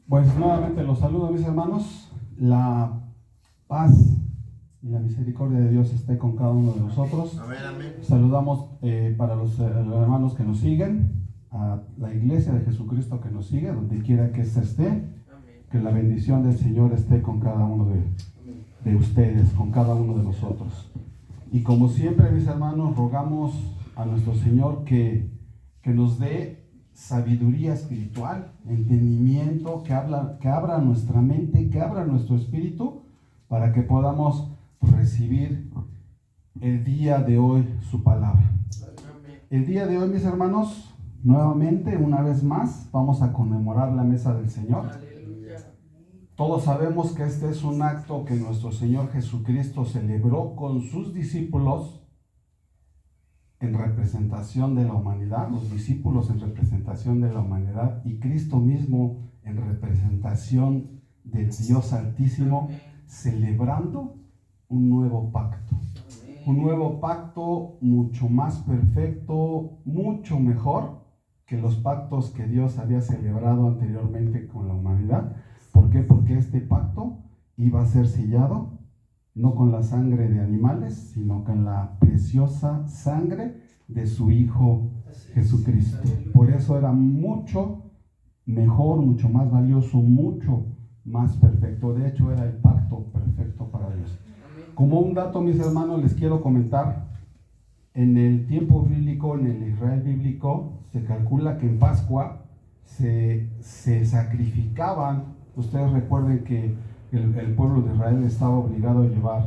Pues nuevamente los saludo, mis hermanos. La paz y la misericordia de Dios esté con cada uno de nosotros. Amén, amén. Saludamos para los hermanos que nos siguen, a la iglesia de Jesucristo que nos sigue, donde quiera que ésta esté. Que la bendición del Señor esté con cada uno de ustedes, con cada uno de nosotros. Y como siempre, mis hermanos, rogamos a nuestro Señor que nos dé sabiduría espiritual, entendimiento, que abra nuestra mente, que abra nuestro espíritu, para que podamos recibir el día de hoy su palabra. El día de hoy, mis hermanos, nuevamente, una vez más, vamos a conmemorar la mesa del Señor. Todos sabemos que este es un acto que nuestro Señor Jesucristo celebró con sus discípulos en representación de la humanidad, los discípulos en representación de la humanidad y Cristo mismo en representación del Dios Altísimo, celebrando un nuevo pacto. Un nuevo pacto mucho más perfecto, mucho mejor que los pactos que Dios había celebrado anteriormente con la humanidad. ¿Por qué? Porque este pacto iba a ser sellado no con la sangre de animales, sino con la preciosa sangre de su Hijo Jesucristo. Por eso era mucho mejor, mucho más valioso, mucho más perfecto. De hecho, era el pacto perfecto para Dios. Como un dato, mis hermanos, les quiero comentar, en el tiempo bíblico, en el Israel bíblico, se calcula que en Pascua se sacrificaban. Ustedes recuerden que el pueblo de Israel estaba obligado a llevar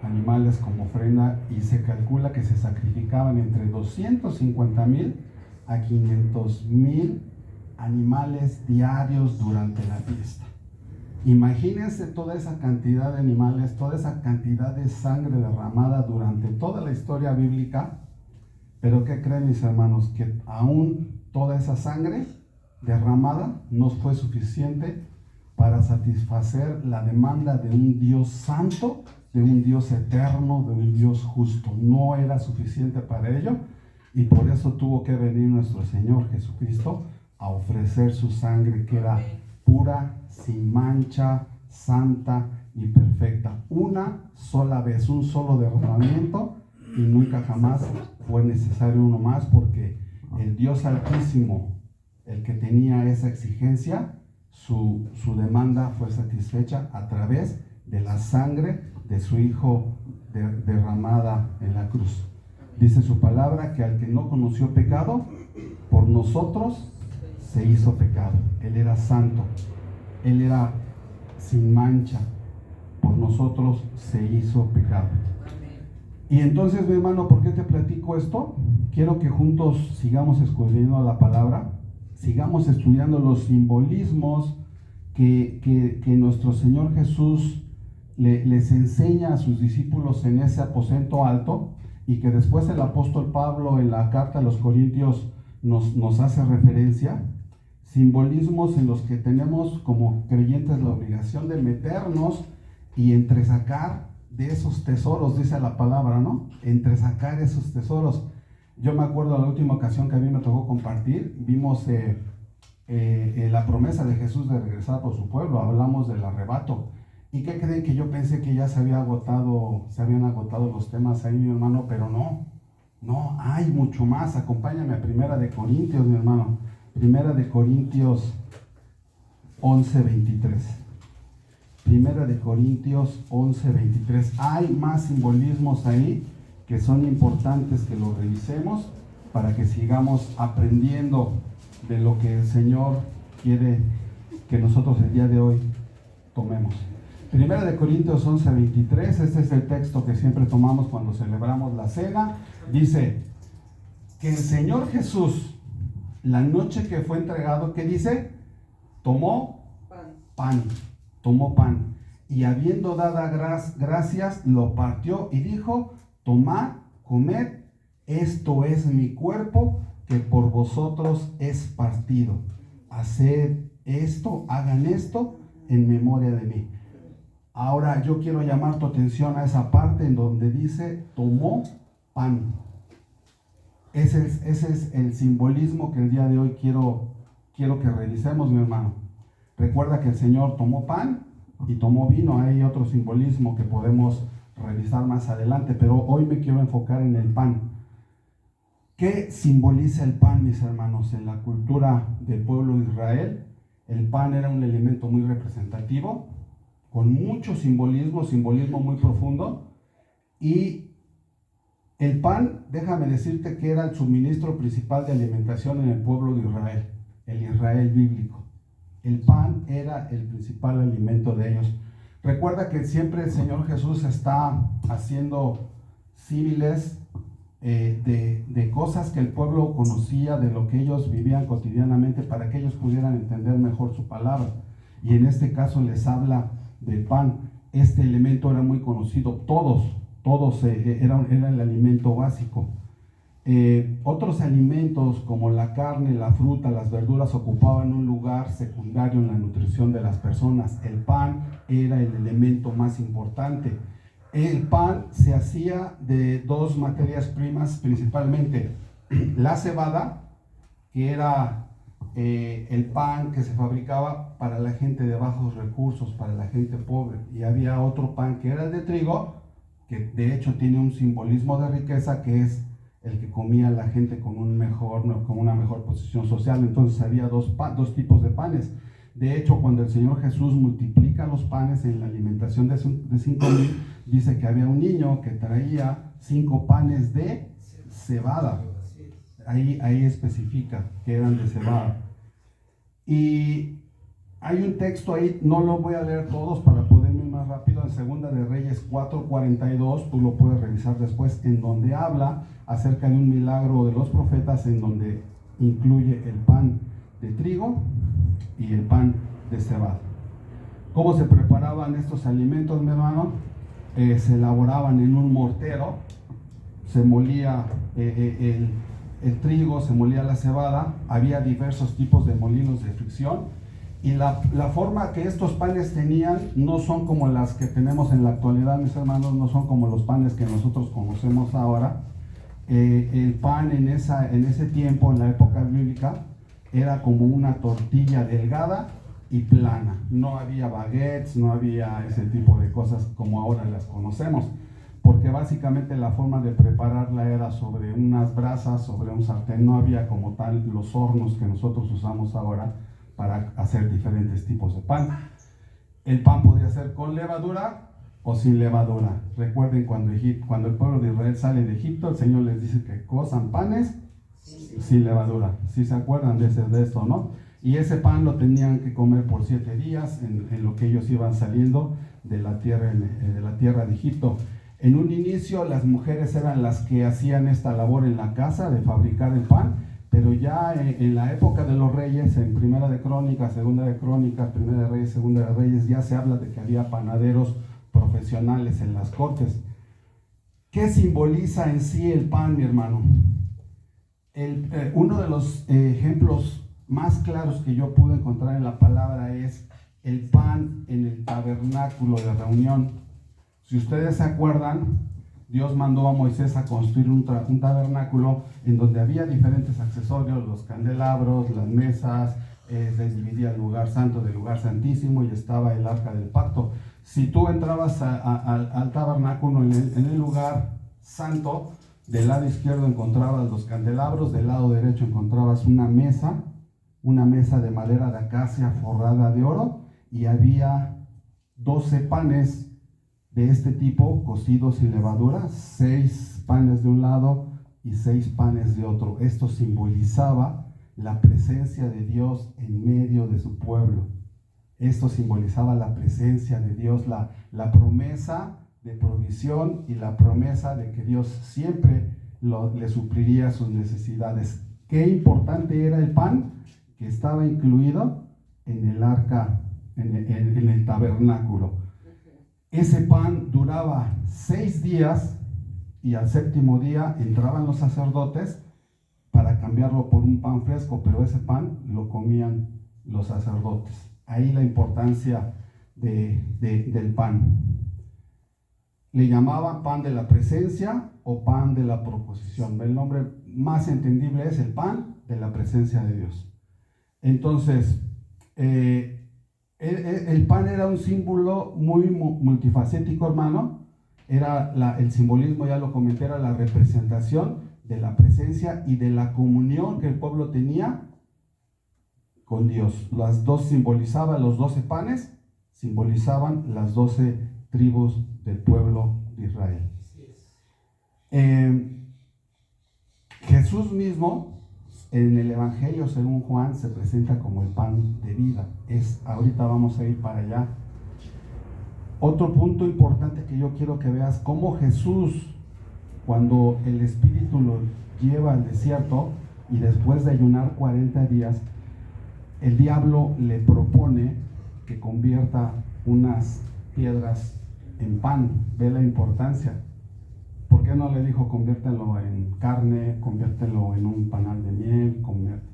animales como ofrenda y se calcula que se sacrificaban entre 250,000 a 500,000 animales diarios durante la fiesta. Imagínense toda esa cantidad de animales, toda esa cantidad de sangre derramada durante toda la historia bíblica. Pero ¿qué creen, mis hermanos? Que aún toda esa sangre derramada no fue suficiente para satisfacer la demanda de un Dios santo, de un Dios eterno, de un Dios justo. No era suficiente para ello, y por eso tuvo que venir nuestro Señor Jesucristo a ofrecer su sangre, que era pura, sin mancha, santa y perfecta. Una sola vez, un solo derramamiento, y nunca jamás fue necesario uno más, porque el Dios Altísimo, el que tenía esa exigencia, su demanda fue satisfecha a través de la sangre de su Hijo derramada en la cruz. Dice su palabra que al que no conoció pecado, por nosotros se hizo pecado. Él era santo, Él era sin mancha, por nosotros se hizo pecado. Y entonces, mi hermano, ¿por qué te platico esto? Quiero que juntos sigamos escudriñando la palabra, sigamos estudiando los simbolismos que nuestro Señor Jesús les enseña a sus discípulos en ese aposento alto, y que después el apóstol Pablo en la carta a los Corintios nos hace referencia. Simbolismos en los que tenemos como creyentes la obligación de meternos y entresacar de esos tesoros, dice la palabra, ¿no? Entresacar esos tesoros. Yo me acuerdo la última ocasión que a mí me tocó compartir, vimos la promesa de Jesús de regresar por su pueblo, hablamos del arrebato. ¿Y qué creen? Que yo pensé que ya se habían agotado los temas ahí, mi hermano, pero no, hay mucho más. Acompáñame a Primera de Corintios, mi hermano. Primera de Corintios 11:23. Primera de Corintios 11:23. Hay más simbolismos ahí que son importantes que los revisemos para que sigamos aprendiendo de lo que el Señor quiere que nosotros el día de hoy tomemos. Primera de Corintios 11:23, este es el texto que siempre tomamos cuando celebramos la cena. Dice que el Señor Jesús, la noche que fue entregado, ¿qué dice? Tomó pan, y habiendo dado gracias, lo partió y dijo: tomad, comed, esto es mi cuerpo, que por vosotros es partido. Haced esto, hagan esto en memoria de mí. Ahora yo quiero llamar tu atención a esa parte en donde dice tomó pan. Ese es el simbolismo que el día de hoy quiero que revisemos, mi hermano. Recuerda que el Señor tomó pan y tomó vino. Hay otro simbolismo que podemos revisar más adelante, pero hoy me quiero enfocar en el pan. ¿Qué simboliza el pan, mis hermanos? En la cultura del pueblo de Israel, el pan era un elemento muy representativo, con mucho simbolismo muy profundo, y el pan, déjame decirte que era el suministro principal de alimentación en el pueblo de Israel, el Israel bíblico. El pan era el principal alimento de ellos. Recuerda que siempre el Señor Jesús está haciendo símiles de cosas que el pueblo conocía, de lo que ellos vivían cotidianamente, para que ellos pudieran entender mejor su palabra. Y en este caso les habla del pan. Este elemento era muy conocido, todos era el alimento básico. Otros alimentos como la carne, la fruta, las verduras ocupaban un lugar secundario en la nutrición de las personas. El pan era el elemento más importante. El pan se hacía de dos materias primas principalmente: la cebada, que era el pan que se fabricaba para la gente de bajos recursos, para la gente pobre, y había otro pan que era el de trigo, que de hecho tiene un simbolismo de riqueza, que es el que comía la gente con una mejor posición social. Entonces había dos tipos de panes. De hecho, cuando el Señor Jesús multiplica los panes en la alimentación de 5,000, dice que había un niño que traía 5 panes de cebada. Ahí especifica que eran de cebada. Y hay un texto ahí, no lo voy a leer todos para poder ir más rápido, en Segunda de Reyes 4:42, tú lo puedes revisar después, en donde habla acerca de un milagro de los profetas, en donde incluye el pan de trigo y el pan de cebada. ¿Cómo se preparaban estos alimentos, mi hermano? Se elaboraban en un mortero, se molía el trigo, se molía la cebada, había diversos tipos de molinos de fricción, y la forma que estos panes tenían no son como las que tenemos en la actualidad, mis hermanos, no son como los panes que nosotros conocemos ahora. El pan en ese tiempo, en la época bíblica, era como una tortilla delgada y plana. No había baguettes, no había ese tipo de cosas como ahora las conocemos, porque básicamente la forma de prepararla era sobre unas brasas, sobre un sartén. No había como tal los hornos que nosotros usamos ahora para hacer diferentes tipos de pan. El pan podía ser con levadura o sin levadura. Recuerden cuando el pueblo de Israel sale de Egipto, el Señor les dice que cosan panes sin levadura. ¿Sí se acuerdan de esto, no? Y ese pan lo tenían que comer por 7 días en lo que ellos iban saliendo de la tierra de Egipto. En un inicio las mujeres eran las que hacían esta labor en la casa de fabricar el pan, pero ya en la época de los reyes, en Primera de Crónicas, Segunda de Crónicas, Primera de Reyes, Segunda de Reyes, ya se habla de que había panaderos profesionales en las cortes. ¿Qué simboliza en sí el pan, mi hermano? Uno de los ejemplos más claros que yo pude encontrar en la palabra es el pan en el tabernáculo de reunión. Si ustedes se acuerdan, Dios mandó a Moisés a construir un tabernáculo en donde había diferentes accesorios, los candelabros, las mesas, se dividía el lugar santo del lugar santísimo, y estaba el arca del pacto. Si tú entrabas al tabernáculo, en el lugar santo, del lado izquierdo encontrabas los candelabros, del lado derecho encontrabas una mesa de madera de acacia forrada de oro, y había 12 panes de este tipo, cocidos sin levadura, 6 panes de un lado y 6 panes de otro. Esto simbolizaba la presencia de Dios en medio de su pueblo. Esto simbolizaba la presencia de Dios, la promesa de provisión y la promesa de que Dios siempre le supliría sus necesidades. Qué importante era el pan que estaba incluido en el arca, en el tabernáculo. Ese pan duraba 6 días, y al 7º día entraban los sacerdotes para cambiarlo por un pan fresco, pero ese pan lo comían los sacerdotes. Ahí la importancia del pan. Le llamaban pan de la presencia o pan de la proposición. El nombre más entendible es el pan de la presencia de Dios. Entonces, El pan era un símbolo muy multifacético, hermano. Era el simbolismo, ya lo comenté, era la representación de la presencia y de la comunión que el pueblo tenía con Dios. Las dos simbolizaban, los 12 panes simbolizaban las 12 tribus del pueblo de Israel. Jesús mismo en el Evangelio según Juan se presenta como el pan de vida. Ahorita vamos a ir para allá. Otro punto importante que yo quiero que veas, cómo Jesús, cuando el Espíritu lo lleva al desierto y después de ayunar 40 días, el diablo le propone que convierta unas piedras en pan. Ve la importancia. ¿Por qué no le dijo conviértelo en carne, conviértelo en un panal de miel?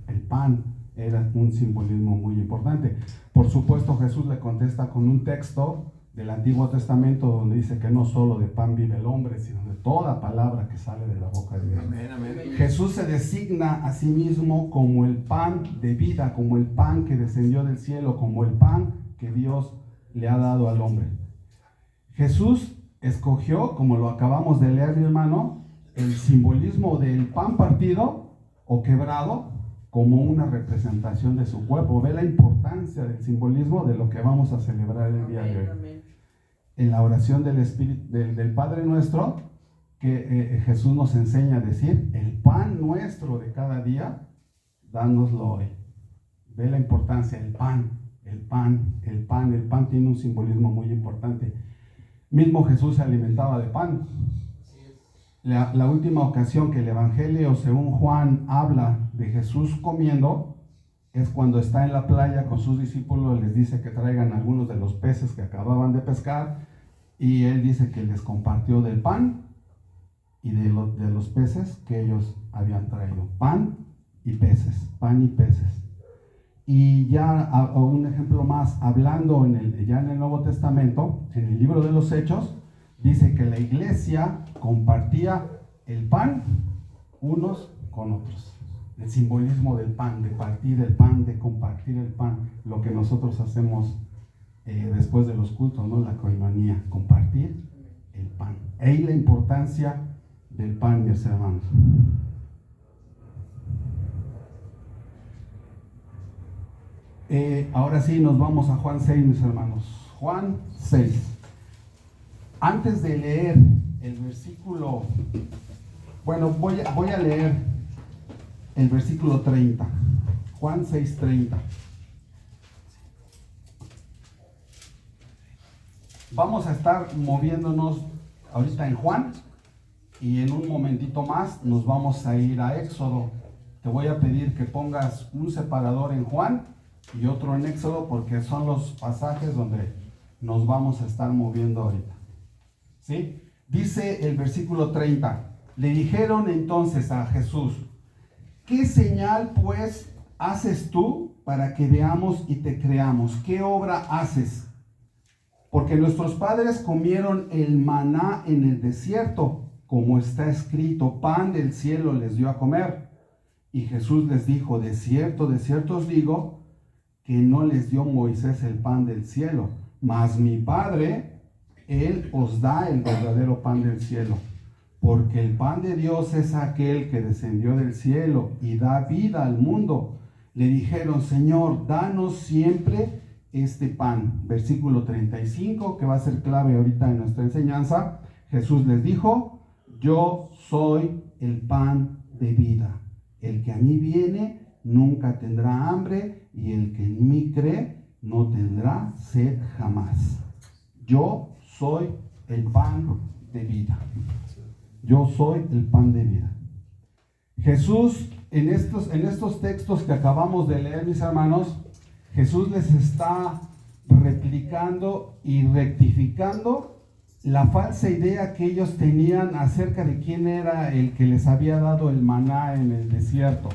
El pan era un simbolismo muy importante. Por supuesto, Jesús le contesta con un texto del Antiguo Testamento donde dice que no solo de pan vive el hombre, sino de toda palabra que sale de la boca de Dios. Amén, amén. Jesús se designa a sí mismo como el pan de vida, como el pan que descendió del cielo, como el pan que Dios le ha dado al hombre. Jesús escogió, como lo acabamos de leer, mi hermano, el simbolismo del pan partido o quebrado como una representación de su cuerpo. Ve la importancia del simbolismo de lo que vamos a celebrar el día de hoy. En la oración del Espíritu, del Padre Nuestro, que Jesús nos enseña a decir: el pan nuestro de cada día, dánoslo hoy. Ve la importancia, el pan tiene un simbolismo muy importante. Mismo Jesús se alimentaba de pan. La última ocasión que el Evangelio según Juan habla de Jesús comiendo es cuando está en la playa con sus discípulos. Les dice que traigan algunos de los peces que acababan de pescar, y él dice que les compartió del pan y de los peces que ellos habían traído. Pan y peces. Y ya un ejemplo más, hablando ya en el Nuevo Testamento, en el libro de los Hechos, dice que la iglesia compartía el pan unos con otros. El simbolismo del pan, de partir el pan, de compartir el pan, lo que nosotros hacemos después de los cultos, ¿no? La coinonía, compartir el pan. Ahí la importancia del pan, mis hermanos. Ahora sí nos vamos a Juan 6, mis hermanos. Juan 6. Antes de leer el versículo, voy a leer el versículo 30. Juan 6:30. Vamos a estar moviéndonos ahorita en Juan, y en un momentito más nos vamos a ir a Éxodo. Te voy a pedir que pongas un separador en Juan y otro en Éxodo, porque son los pasajes donde nos vamos a estar moviendo ahorita. ¿Sí? Dice el versículo 30. Le dijeron entonces a Jesús: ¿qué señal pues haces tú para que veamos y te creamos? ¿Qué obra haces? Porque nuestros padres comieron el maná en el desierto, como está escrito: pan del cielo les dio a comer. Y Jesús les dijo: de cierto os digo, que no les dio Moisés el pan del cielo, mas mi Padre, Él os da el verdadero pan del cielo. Porque el pan de Dios es aquel que descendió del cielo y da vida al mundo. Le dijeron: Señor, danos siempre este pan. Versículo 35, que va a ser clave ahorita en nuestra enseñanza. Jesús les dijo: yo soy el pan de vida. El que a mí viene nunca tendrá hambre, y el que en mí cree no tendrá sed jamás. Yo soy el pan de vida. Yo soy el pan de vida. Jesús, en estos textos que acabamos de leer, mis hermanos, Jesús les está replicando y rectificando la falsa idea que ellos tenían acerca de quién era el que les había dado el maná en el desierto.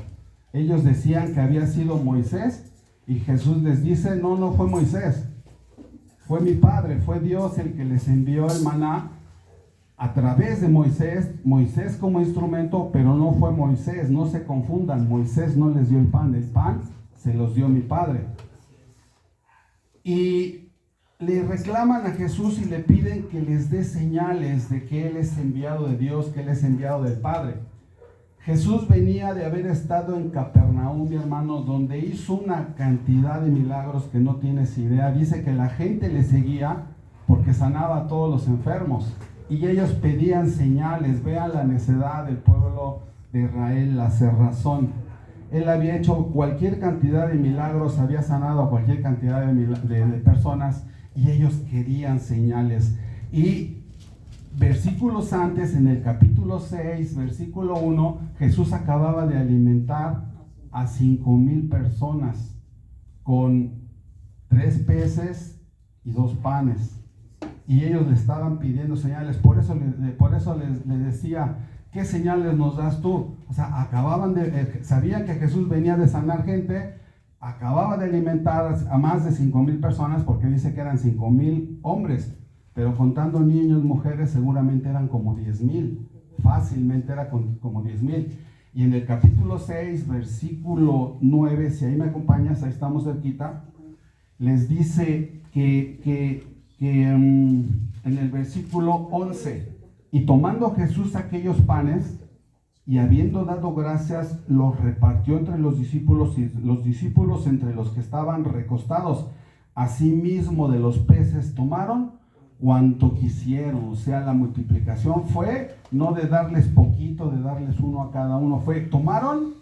Ellos decían que había sido Moisés, y Jesús les dice: no fue Moisés, fue mi Padre, fue Dios el que les envió el maná a través de Moisés como instrumento, pero no fue Moisés. No se confundan, Moisés no les dio el pan se los dio mi Padre. Y le reclaman a Jesús y le piden que les dé señales de que Él es enviado de Dios, que Él es enviado del Padre. Jesús venía de haber estado en Capernaum, mi hermano, donde hizo una cantidad de milagros que no tienes idea. Dice que la gente le seguía porque sanaba a todos los enfermos. Y ellos pedían señales. Vean la necedad del pueblo de Israel, la cerrazón. Él había hecho cualquier cantidad de milagros, había sanado a cualquier cantidad de personas, y ellos querían señales. Y versículos antes, en el capítulo 6, versículo 1, Jesús acababa de alimentar a 5,000 personas con 3 peces y 2 panes. Y ellos le estaban pidiendo señales. Por eso les decía, ¿qué señales nos das tú? O sea, sabían que Jesús venía de sanar gente, acababa de alimentar a más de 5,000 personas, porque dice que eran 5,000 hombres, pero contando niños, mujeres, seguramente eran como 10,000, fácilmente era como 10,000. Y en el capítulo 6, versículo 9, si ahí me acompañas, ahí estamos cerquita, les dice que en el versículo 11, y tomando Jesús aquellos panes, y habiendo dado gracias, los repartió entre los discípulos, y los discípulos entre los que estaban recostados. Asimismo de los peces tomaron cuanto quisieron. O sea, la multiplicación fue no de darles poquito, de darles uno a cada uno, tomaron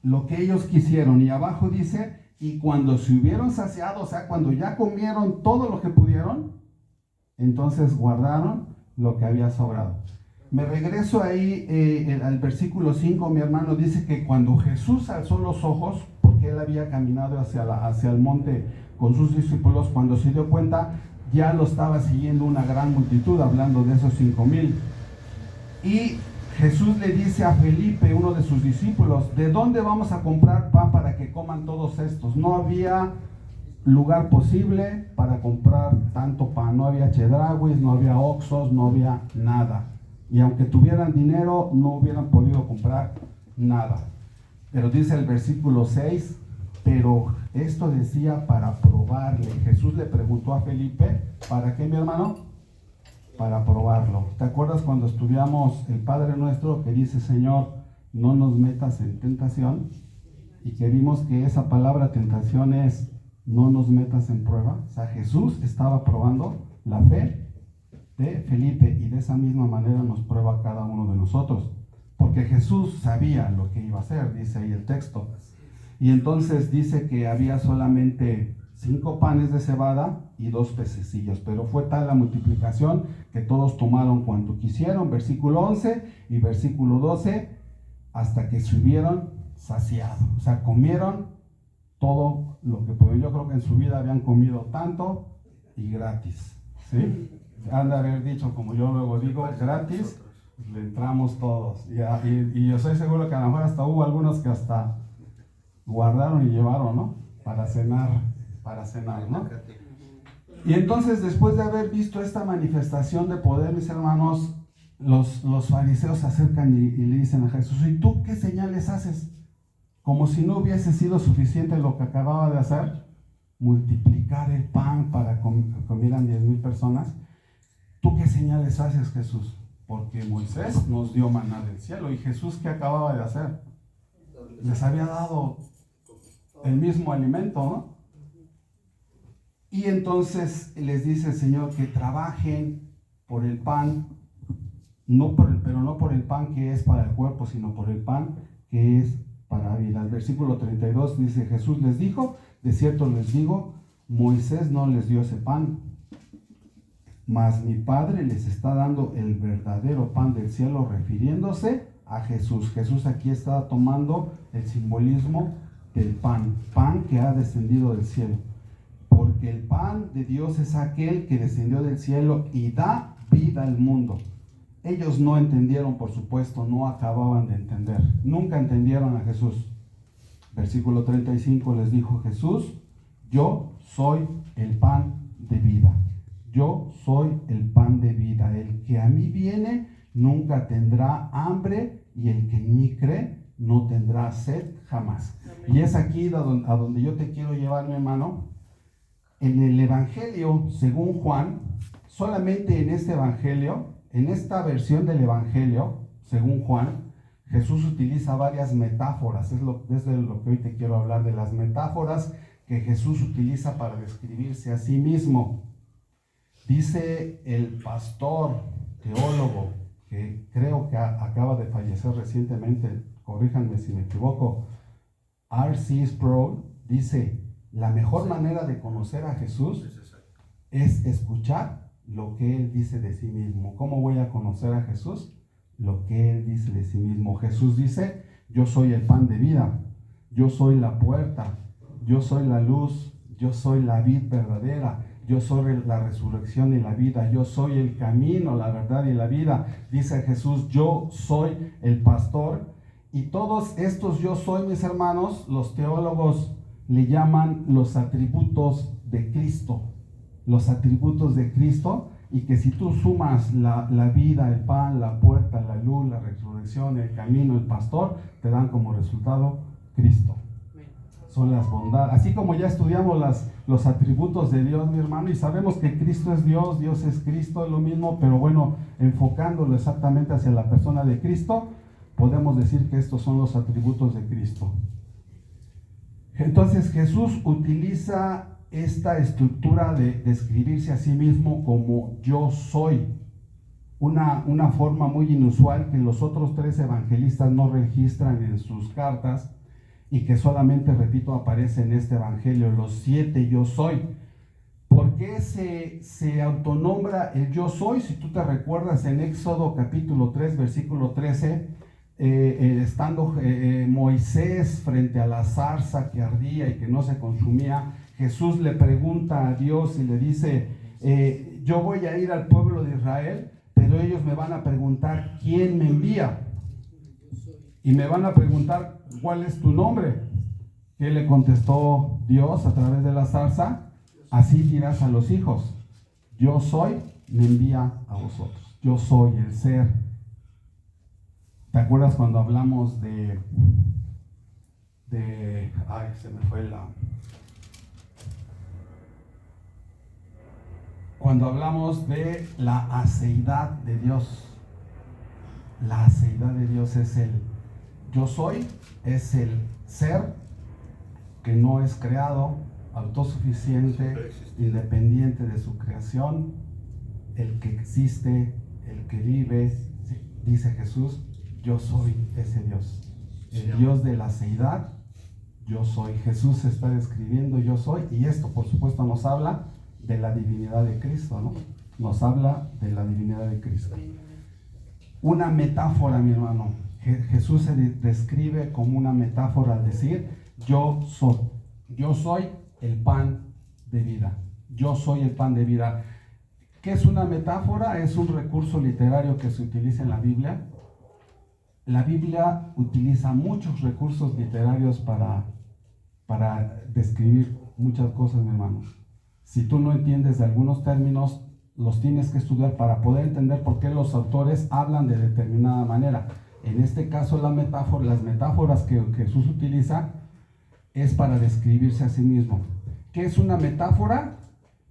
lo que ellos quisieron. Y abajo dice, y cuando se hubieron saciado, o sea, cuando ya comieron todo lo que pudieron, entonces guardaron lo que había sobrado. Me regreso ahí al versículo 5, mi hermano. Dice que cuando Jesús alzó los ojos, porque él había caminado hacia el monte con sus discípulos, cuando se dio cuenta, ya lo estaba siguiendo una gran multitud, hablando de esos 5,000. Y Jesús le dice a Felipe, uno de sus discípulos, ¿de dónde vamos a comprar pan para que coman todos estos? No había lugar posible para comprar tanto pan. No había Chedrauis, no había Oxxos, no había nada. Y aunque tuvieran dinero, no hubieran podido comprar nada. Pero dice el versículo 6, pero esto decía para probarle. Jesús le preguntó a Felipe, ¿para qué, mi hermano? Para probarlo. ¿Te acuerdas cuando estudiamos el Padre Nuestro, que dice, Señor, no nos metas en tentación? Y que vimos que esa palabra tentación es, no nos metas en prueba. O sea, Jesús estaba probando la fe de Felipe, y de esa misma manera nos prueba a cada uno de nosotros, porque Jesús sabía lo que iba a hacer, dice ahí el texto. Y entonces dice que había solamente 5 panes de cebada y 2 pececillos, pero fue tal la multiplicación que todos tomaron cuanto quisieron, versículo 11 y versículo 12, hasta que se hubieron saciado. O sea, comieron todo lo que pudieron. Yo creo que en su vida habían comido tanto y gratis, ¿sí? Han de haber dicho, como yo luego digo, gratis, le entramos todos. Y yo estoy seguro que a lo mejor hasta hubo algunos que hasta guardaron y llevaron, ¿no? Para cenar, ¿no? Y entonces, después de haber visto esta manifestación de poder, mis hermanos, los fariseos se acercan y le dicen a Jesús, ¿y tú qué señales haces? Como si no hubiese sido suficiente lo que acababa de hacer, multiplicar el pan para que comieran 10,000 personas. ¿Tú qué señales haces, Jesús? Porque Moisés nos dio maná del cielo. ¿Y Jesús qué acababa de hacer? Les había dado el mismo alimento, ¿no? Y entonces les dice el Señor que trabajen por el pan, pero no por el pan que es para el cuerpo, sino por el pan que es para vida. El versículo 32 dice, Jesús les dijo, de cierto les digo, Moisés no les dio ese pan, mas mi Padre les está dando el verdadero pan del cielo, refiriéndose a Jesús. Jesús aquí está tomando el simbolismo del pan que ha descendido del cielo. Porque el pan de Dios es aquel que descendió del cielo y da vida al mundo. Ellos no entendieron, por supuesto, no acababan de entender. Nunca entendieron a Jesús. Versículo 35 les dijo Jesús, yo soy el pan de vida. Yo soy el pan de vida. El que a mí viene nunca tendrá hambre, y el que en mí cree no tendrá sed jamás. Amén. Y es aquí a donde yo te quiero llevar, mi hermano. En el Evangelio, según Juan, solamente en este Evangelio, en esta versión del Evangelio, según Juan, Jesús utiliza varias metáforas. Es de lo que hoy te quiero hablar, de las metáforas que Jesús utiliza para describirse a sí mismo. Dice el pastor, teólogo, que creo que acaba de fallecer recientemente, corríjanme si me equivoco, R.C. Sproul, dice: la mejor manera de conocer a Jesús es escuchar lo que Él dice de sí mismo. ¿Cómo voy a conocer a Jesús? Lo que Él dice de sí mismo. Jesús dice: yo soy el pan de vida, yo soy la puerta, yo soy la luz, yo soy la vid verdadera, yo soy la resurrección y la vida, yo soy el camino, la verdad y la vida. Dice Jesús: yo soy el pastor. Y todos estos yo soy, mis hermanos, los teólogos le llaman los atributos de Cristo. Los atributos de Cristo, y que si tú sumas la vida, el pan, la puerta, la luz, la resurrección, el camino, el pastor, te dan como resultado Cristo. Son las bondades. Así como ya estudiamos los atributos de Dios, mi hermano, y sabemos que Cristo es Dios, Dios es Cristo, es lo mismo, pero bueno, enfocándolo exactamente hacia la persona de Cristo, podemos decir que estos son los atributos de Cristo. Entonces Jesús utiliza esta estructura de describirse a sí mismo como yo soy, una forma muy inusual que los otros 3 evangelistas no registran en sus cartas, y que solamente, repito, aparece en este evangelio, los 7 yo soy. ¿Por qué se autonombra el yo soy? Si tú te recuerdas, en Éxodo capítulo 3, versículo 13, estando Moisés frente a la zarza que ardía y que no se consumía, Jesús le pregunta a Dios y le dice: yo voy a ir al pueblo de Israel, pero ellos me van a preguntar ¿quién me envía? Y me van a preguntar ¿cuál es tu nombre? ¿Qué le contestó Dios a través de la zarza? Así dirás a los hijos: yo soy, me envía a vosotros. Yo soy el ser. ¿Te acuerdas cuando hablamos cuando hablamos de la aceidad de Dios? La aceidad de Dios es el yo soy, es el ser que no es creado, autosuficiente, independiente de su creación, el que existe, el que vive. Dice Jesús: yo soy ese Dios, el Dios de la aceidad. Yo soy. Jesús está describiendo yo soy, y esto por supuesto nos habla de la divinidad de Cristo, ¿no? Nos habla de la divinidad de Cristo. Una metáfora, mi hermano. Jesús se describe como una metáfora al decir yo soy. Yo soy el pan de vida. Yo soy el pan de vida. ¿Qué es una metáfora? Es un recurso literario que se utiliza en la Biblia. La Biblia utiliza muchos recursos literarios para describir muchas cosas, mi hermano. Si tú no entiendes de algunos términos, los tienes que estudiar para poder entender por qué los autores hablan de determinada manera. En este caso, las metáforas que Jesús utiliza es para describirse a sí mismo. ¿Qué es una metáfora?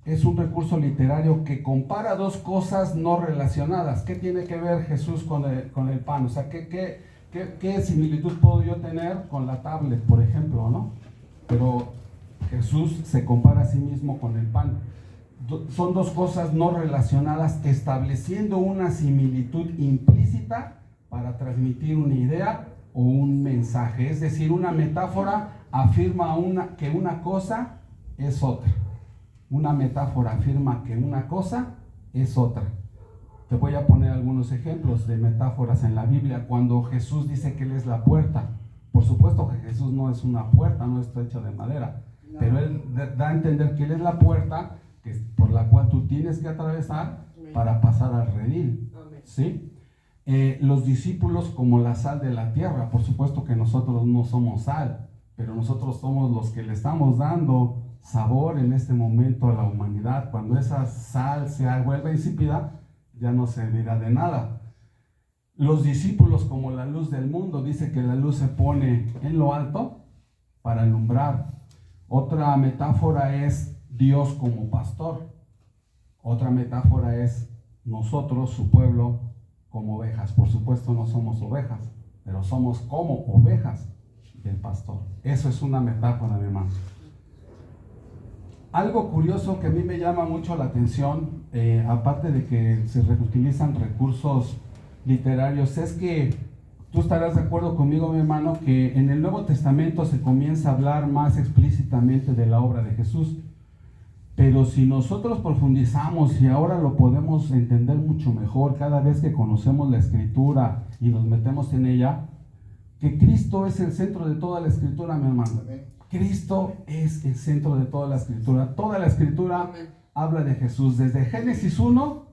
Es un recurso literario que compara dos cosas no relacionadas. ¿Qué tiene que ver Jesús con el pan? O sea, ¿qué similitud puedo yo tener con la tablet, por ejemplo, ¿no? Pero Jesús se compara a sí mismo con el pan. Son dos cosas no relacionadas, estableciendo una similitud implícita para transmitir una idea o un mensaje. Es decir, una metáfora afirma que una cosa es otra. Una metáfora afirma que una cosa es otra. Te voy a poner algunos ejemplos de metáforas en la Biblia. Cuando Jesús dice que Él es la puerta, por supuesto que Jesús no es una puerta, no está hecha de madera, pero Él da a entender que Él es la puerta por la cual tú tienes que atravesar para pasar al redil, ¿sí? Los discípulos como la sal de la tierra. Por supuesto que nosotros no somos sal, pero nosotros somos los que le estamos dando sabor en este momento a la humanidad. Cuando esa sal se vuelve insípida, ya no servirá de nada. Los discípulos como la luz del mundo. Dice que la luz se pone en lo alto para alumbrar. Otra metáfora es Dios como pastor. Otra metáfora es nosotros, su pueblo, como ovejas. Por supuesto no somos ovejas, pero somos como ovejas del pastor. Eso es una metáfora, mi hermano. Algo curioso que a mí me llama mucho la atención, aparte de que se reutilizan recursos literarios, es que tú estarás de acuerdo conmigo, mi hermano, que en el Nuevo Testamento se comienza a hablar más explícitamente de la obra de Jesús. Pero si nosotros profundizamos y ahora lo podemos entender mucho mejor cada vez que conocemos la Escritura y nos metemos en ella, que Cristo es el centro de toda la Escritura, mi hermano. Cristo es el centro de toda la Escritura. Toda la Escritura habla de Jesús, desde Génesis 1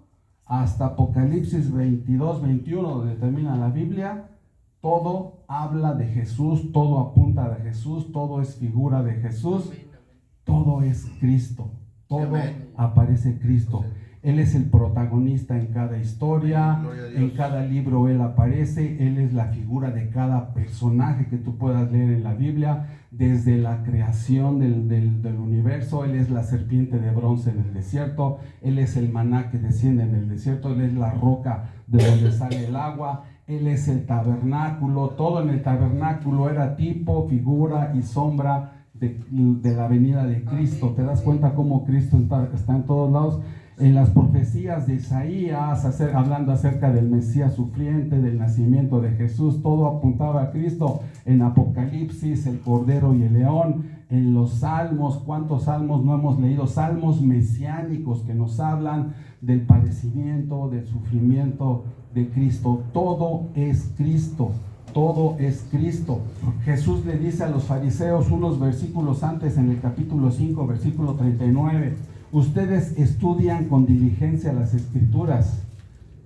hasta Apocalipsis 22, 21, donde termina la Biblia. Todo habla de Jesús, todo apunta de Jesús, todo es figura de Jesús, todo es Cristo. Todo aparece Cristo. Él es el protagonista en cada historia, en cada libro Él aparece, Él es la figura de cada personaje que tú puedas leer en la Biblia, desde la creación del universo. Él es la serpiente de bronce en el desierto, Él es el maná que desciende en el desierto, Él es la roca de donde sale el agua, Él es el tabernáculo. Todo en el tabernáculo era tipo, figura y sombra de la venida de Cristo. ¿Te das cuenta cómo Cristo está en todos lados? En las profecías de Isaías, hablando acerca del Mesías sufriente, del nacimiento de Jesús, todo apuntaba a Cristo. En Apocalipsis, el Cordero y el León. En los Salmos, ¿cuántos salmos no hemos leído? Salmos mesiánicos que nos hablan del padecimiento, del sufrimiento de Cristo. Todo es Cristo. Todo es Cristo. Jesús le dice a los fariseos unos versículos antes, en el capítulo 5, versículo 39, ustedes estudian con diligencia las Escrituras.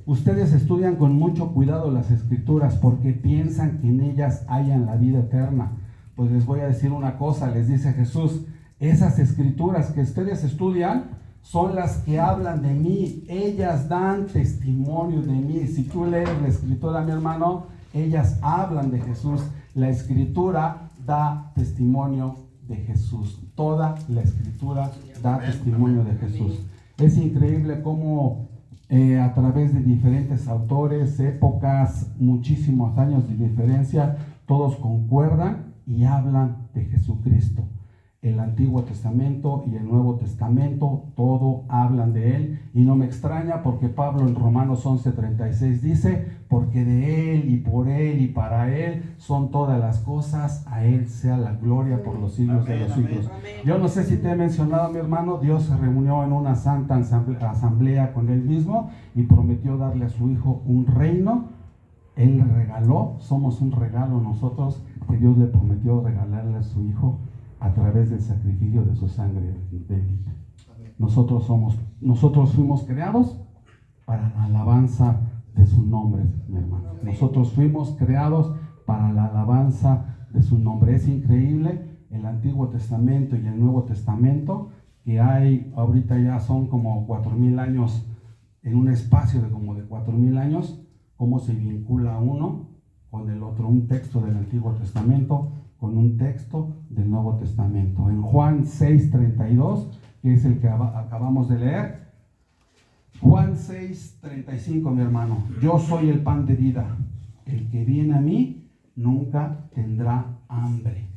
Ustedes estudian con mucho cuidado las Escrituras porque piensan que en ellas hayan la vida eterna. Pues les voy a decir una cosa, les dice Jesús, esas Escrituras que ustedes estudian son las que hablan de mí. Ellas dan testimonio de mí. Si tú lees la Escritura, mi hermano, ellas hablan de Jesús. La Escritura da testimonio de Jesús. Toda la Escritura da testimonio de Jesús. Es increíble cómo a través de diferentes autores, épocas, muchísimos años de diferencia, todos concuerdan y hablan de Jesucristo. El Antiguo Testamento y el Nuevo Testamento, todo hablan de Él, y no me extraña porque Pablo en Romanos 11:36 dice, porque de Él y por Él y para Él son todas las cosas, a Él sea la gloria por los siglos de los siglos. Yo no sé si te he mencionado, mi hermano, Dios se reunió en una santa asamblea con Él mismo y prometió darle a su Hijo un reino. Él le regaló, somos un regalo nosotros, que Dios le prometió regalarle a su Hijo a través del sacrificio de su sangre bendita. Nosotros fuimos creados para la alabanza de su nombre, mi hermano. Nosotros fuimos creados para la alabanza de su nombre. Es increíble el Antiguo Testamento y el Nuevo Testamento, que hay, ahorita ya son como 4,000 años, en un espacio de como de 4,000 años, cómo se vincula uno con el otro, un texto del Antiguo Testamento con un texto del Nuevo Testamento. En Juan 6:32, que es el que acabamos de leer, Juan 6:35, mi hermano, yo soy el pan de vida, el que viene a mí nunca tendrá hambre.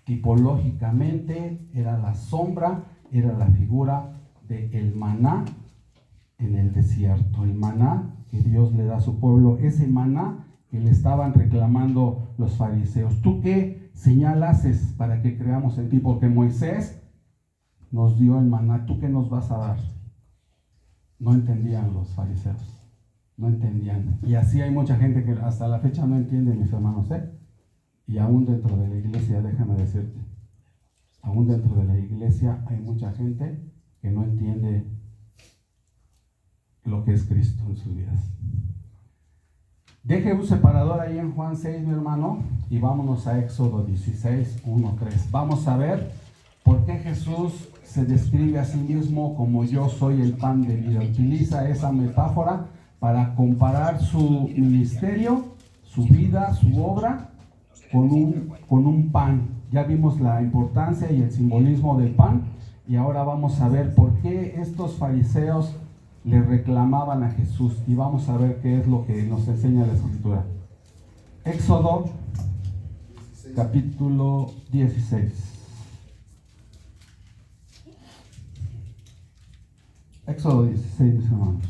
Tipológicamente era la sombra, era la figura del maná en el desierto, el maná que Dios le da a su pueblo, ese maná que le estaban reclamando los fariseos. ¿Tú qué señal haces para que creamos en ti? Porque Moisés nos dio el maná, ¿tú qué nos vas a dar? No entendían los fariseos, no entendían. Y así hay mucha gente que hasta la fecha no entiende, mis hermanos, Y aún dentro de la iglesia, déjame decirte, aún dentro de la iglesia hay mucha gente que no entiende lo que es Cristo en sus vidas. Deje un separador ahí en Juan 6, mi hermano, y vámonos a Éxodo 16, 1-3. Vamos a ver por qué Jesús se describe a sí mismo como yo soy el pan de vida. Utiliza esa metáfora para comparar su ministerio, su vida, su obra con un pan. Ya vimos la importancia y el simbolismo del pan. Y ahora vamos a ver por qué estos fariseos le reclamaban a Jesús. Y vamos a ver qué es lo que nos enseña la Escritura. Éxodo, capítulo 16. Éxodo 16, mis hermanos.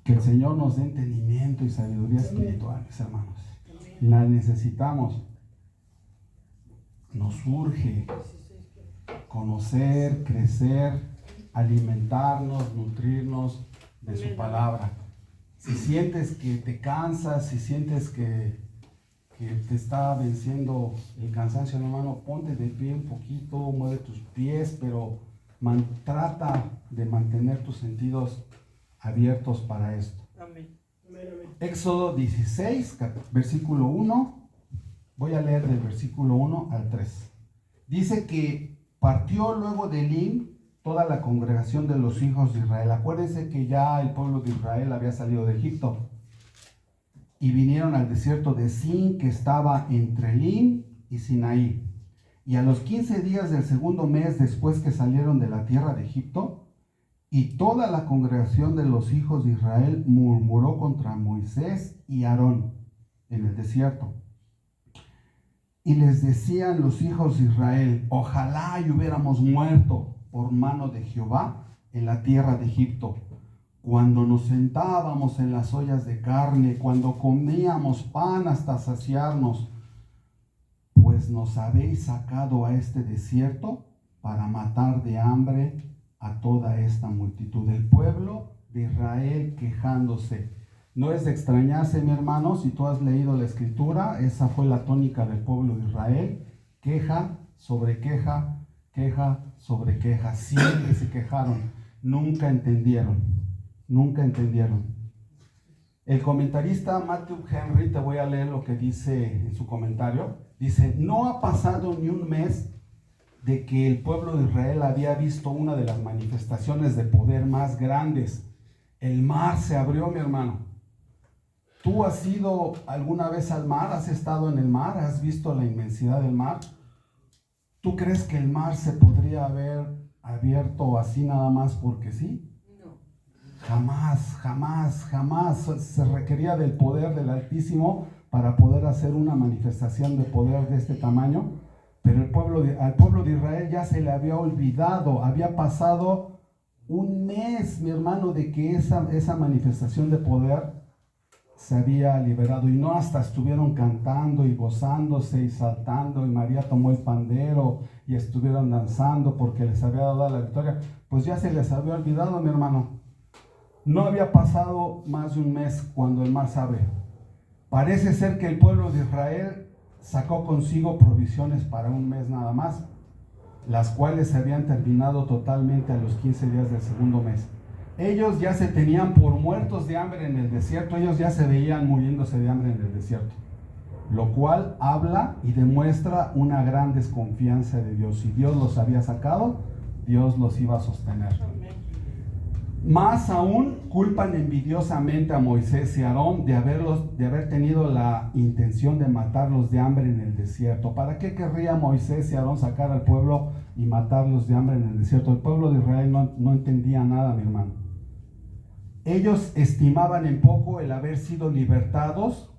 Que el Señor nos dé entendimiento y sabiduría espiritual, mis hermanos. La necesitamos. Nos urge conocer, crecer, alimentarnos, nutrirnos de su palabra. Si sientes que te cansas, si sientes que te está venciendo el cansancio, hermano, ponte de pie un poquito, mueve tus pies, pero trata de mantener tus sentidos abiertos para esto. Amén. Éxodo 16, versículo 1. Voy a leer del versículo 1 al 3. Dice que partió luego de Elim toda la congregación de los hijos de Israel. Acuérdense que ya el pueblo de Israel había salido de Egipto. Y vinieron al desierto de Sin, que estaba entre Elim y Sinaí. Y a los 15 días del segundo mes después que salieron de la tierra de Egipto, y toda la congregación de los hijos de Israel murmuró contra Moisés y Aarón en el desierto. Y les decían los hijos de Israel: ojalá y hubiéramos muerto por mano de Jehová en la tierra de Egipto, cuando nos sentábamos en las ollas de carne, cuando comíamos pan hasta saciarnos, pues nos habéis sacado a este desierto para matar de hambre a toda esta multitud. El pueblo de Israel quejándose. No es de extrañarse, mi hermano, si tú has leído la Escritura, esa fue la tónica del pueblo de Israel: queja sobre queja, queja sobre queja. Siempre se quejaron, nunca entendieron, nunca entendieron. El comentarista Matthew Henry, te voy a leer lo que dice en su comentario. Dice: no ha pasado ni un mes de que el pueblo de Israel había visto una de las manifestaciones de poder más grandes. El mar se abrió, mi hermano. ¿Tú has ido alguna vez al mar? ¿Has estado en el mar? ¿Has visto la inmensidad del mar? ¿Tú crees que el mar se podría haber abierto así nada más porque sí? No. Jamás, jamás, jamás. Se requería del poder del Altísimo para poder hacer una manifestación de poder de este tamaño. Pero al pueblo de Israel ya se le había olvidado, había pasado un mes, mi hermano, de que esa manifestación de poder se había liberado. Y no hasta estuvieron cantando y gozándose y saltando, y María tomó el pandero y estuvieron danzando porque les había dado la victoria. Pues ya se les había olvidado, mi hermano. No había pasado más de un mes cuando el mar se abre. Parece ser que el pueblo de Israel sacó consigo provisiones para un mes nada más, las cuales se habían terminado totalmente a los 15 días del segundo mes. Ellos ya se tenían por muertos de hambre en el desierto, ellos ya se veían muriéndose de hambre en el desierto, lo cual habla y demuestra una gran desconfianza de Dios. Si Dios los había sacado, Dios los iba a sostener. Más aún, culpan envidiosamente a Moisés y Aarón de haber tenido la intención de matarlos de hambre en el desierto. ¿Para qué querría Moisés y Aarón sacar al pueblo y matarlos de hambre en el desierto? El pueblo de Israel no entendía nada, mi hermano. Ellos estimaban en poco el haber sido libertados,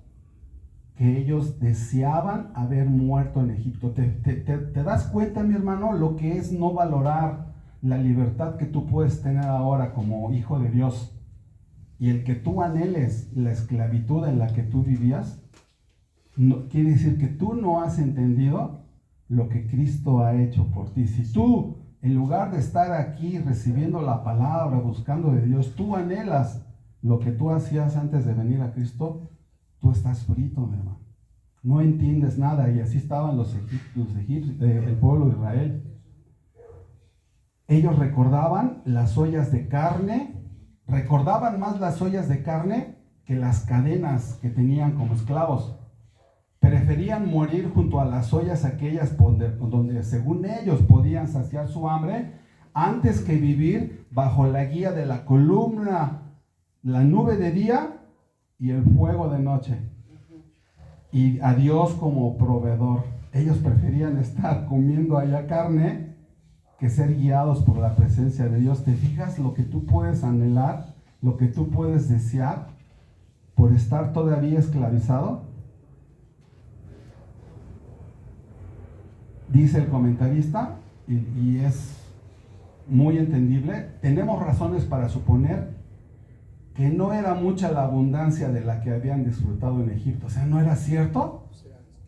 que ellos deseaban haber muerto en Egipto. ¿Te das cuenta, mi hermano, lo que es no valorar la libertad que tú puedes tener ahora como hijo de Dios, y el que tú anheles la esclavitud en la que tú vivías? No, quiere decir que tú no has entendido lo que Cristo ha hecho por ti. Si tú, en lugar de estar aquí recibiendo la palabra, buscando de Dios, tú anhelas lo que tú hacías antes de venir a Cristo, tú estás frito, mi hermano. No entiendes nada. Y así estaban el pueblo de Israel. Ellos recordaban las ollas de carne, recordaban más las ollas de carne que las cadenas que tenían como esclavos. Preferían morir junto a las ollas aquellas donde según ellos podían saciar su hambre, antes que vivir bajo la guía de la columna, la nube de día y el fuego de noche. y a Dios como proveedor. Ellos preferían estar comiendo allá carne que ser guiados por la presencia de Dios. ¿Te fijas lo que tú puedes anhelar, lo que tú puedes desear por estar todavía esclavizado? Dice el comentarista, y es muy entendible, tenemos razones para suponer que no era mucha la abundancia de la que habían disfrutado en Egipto. O sea, ¿no era cierto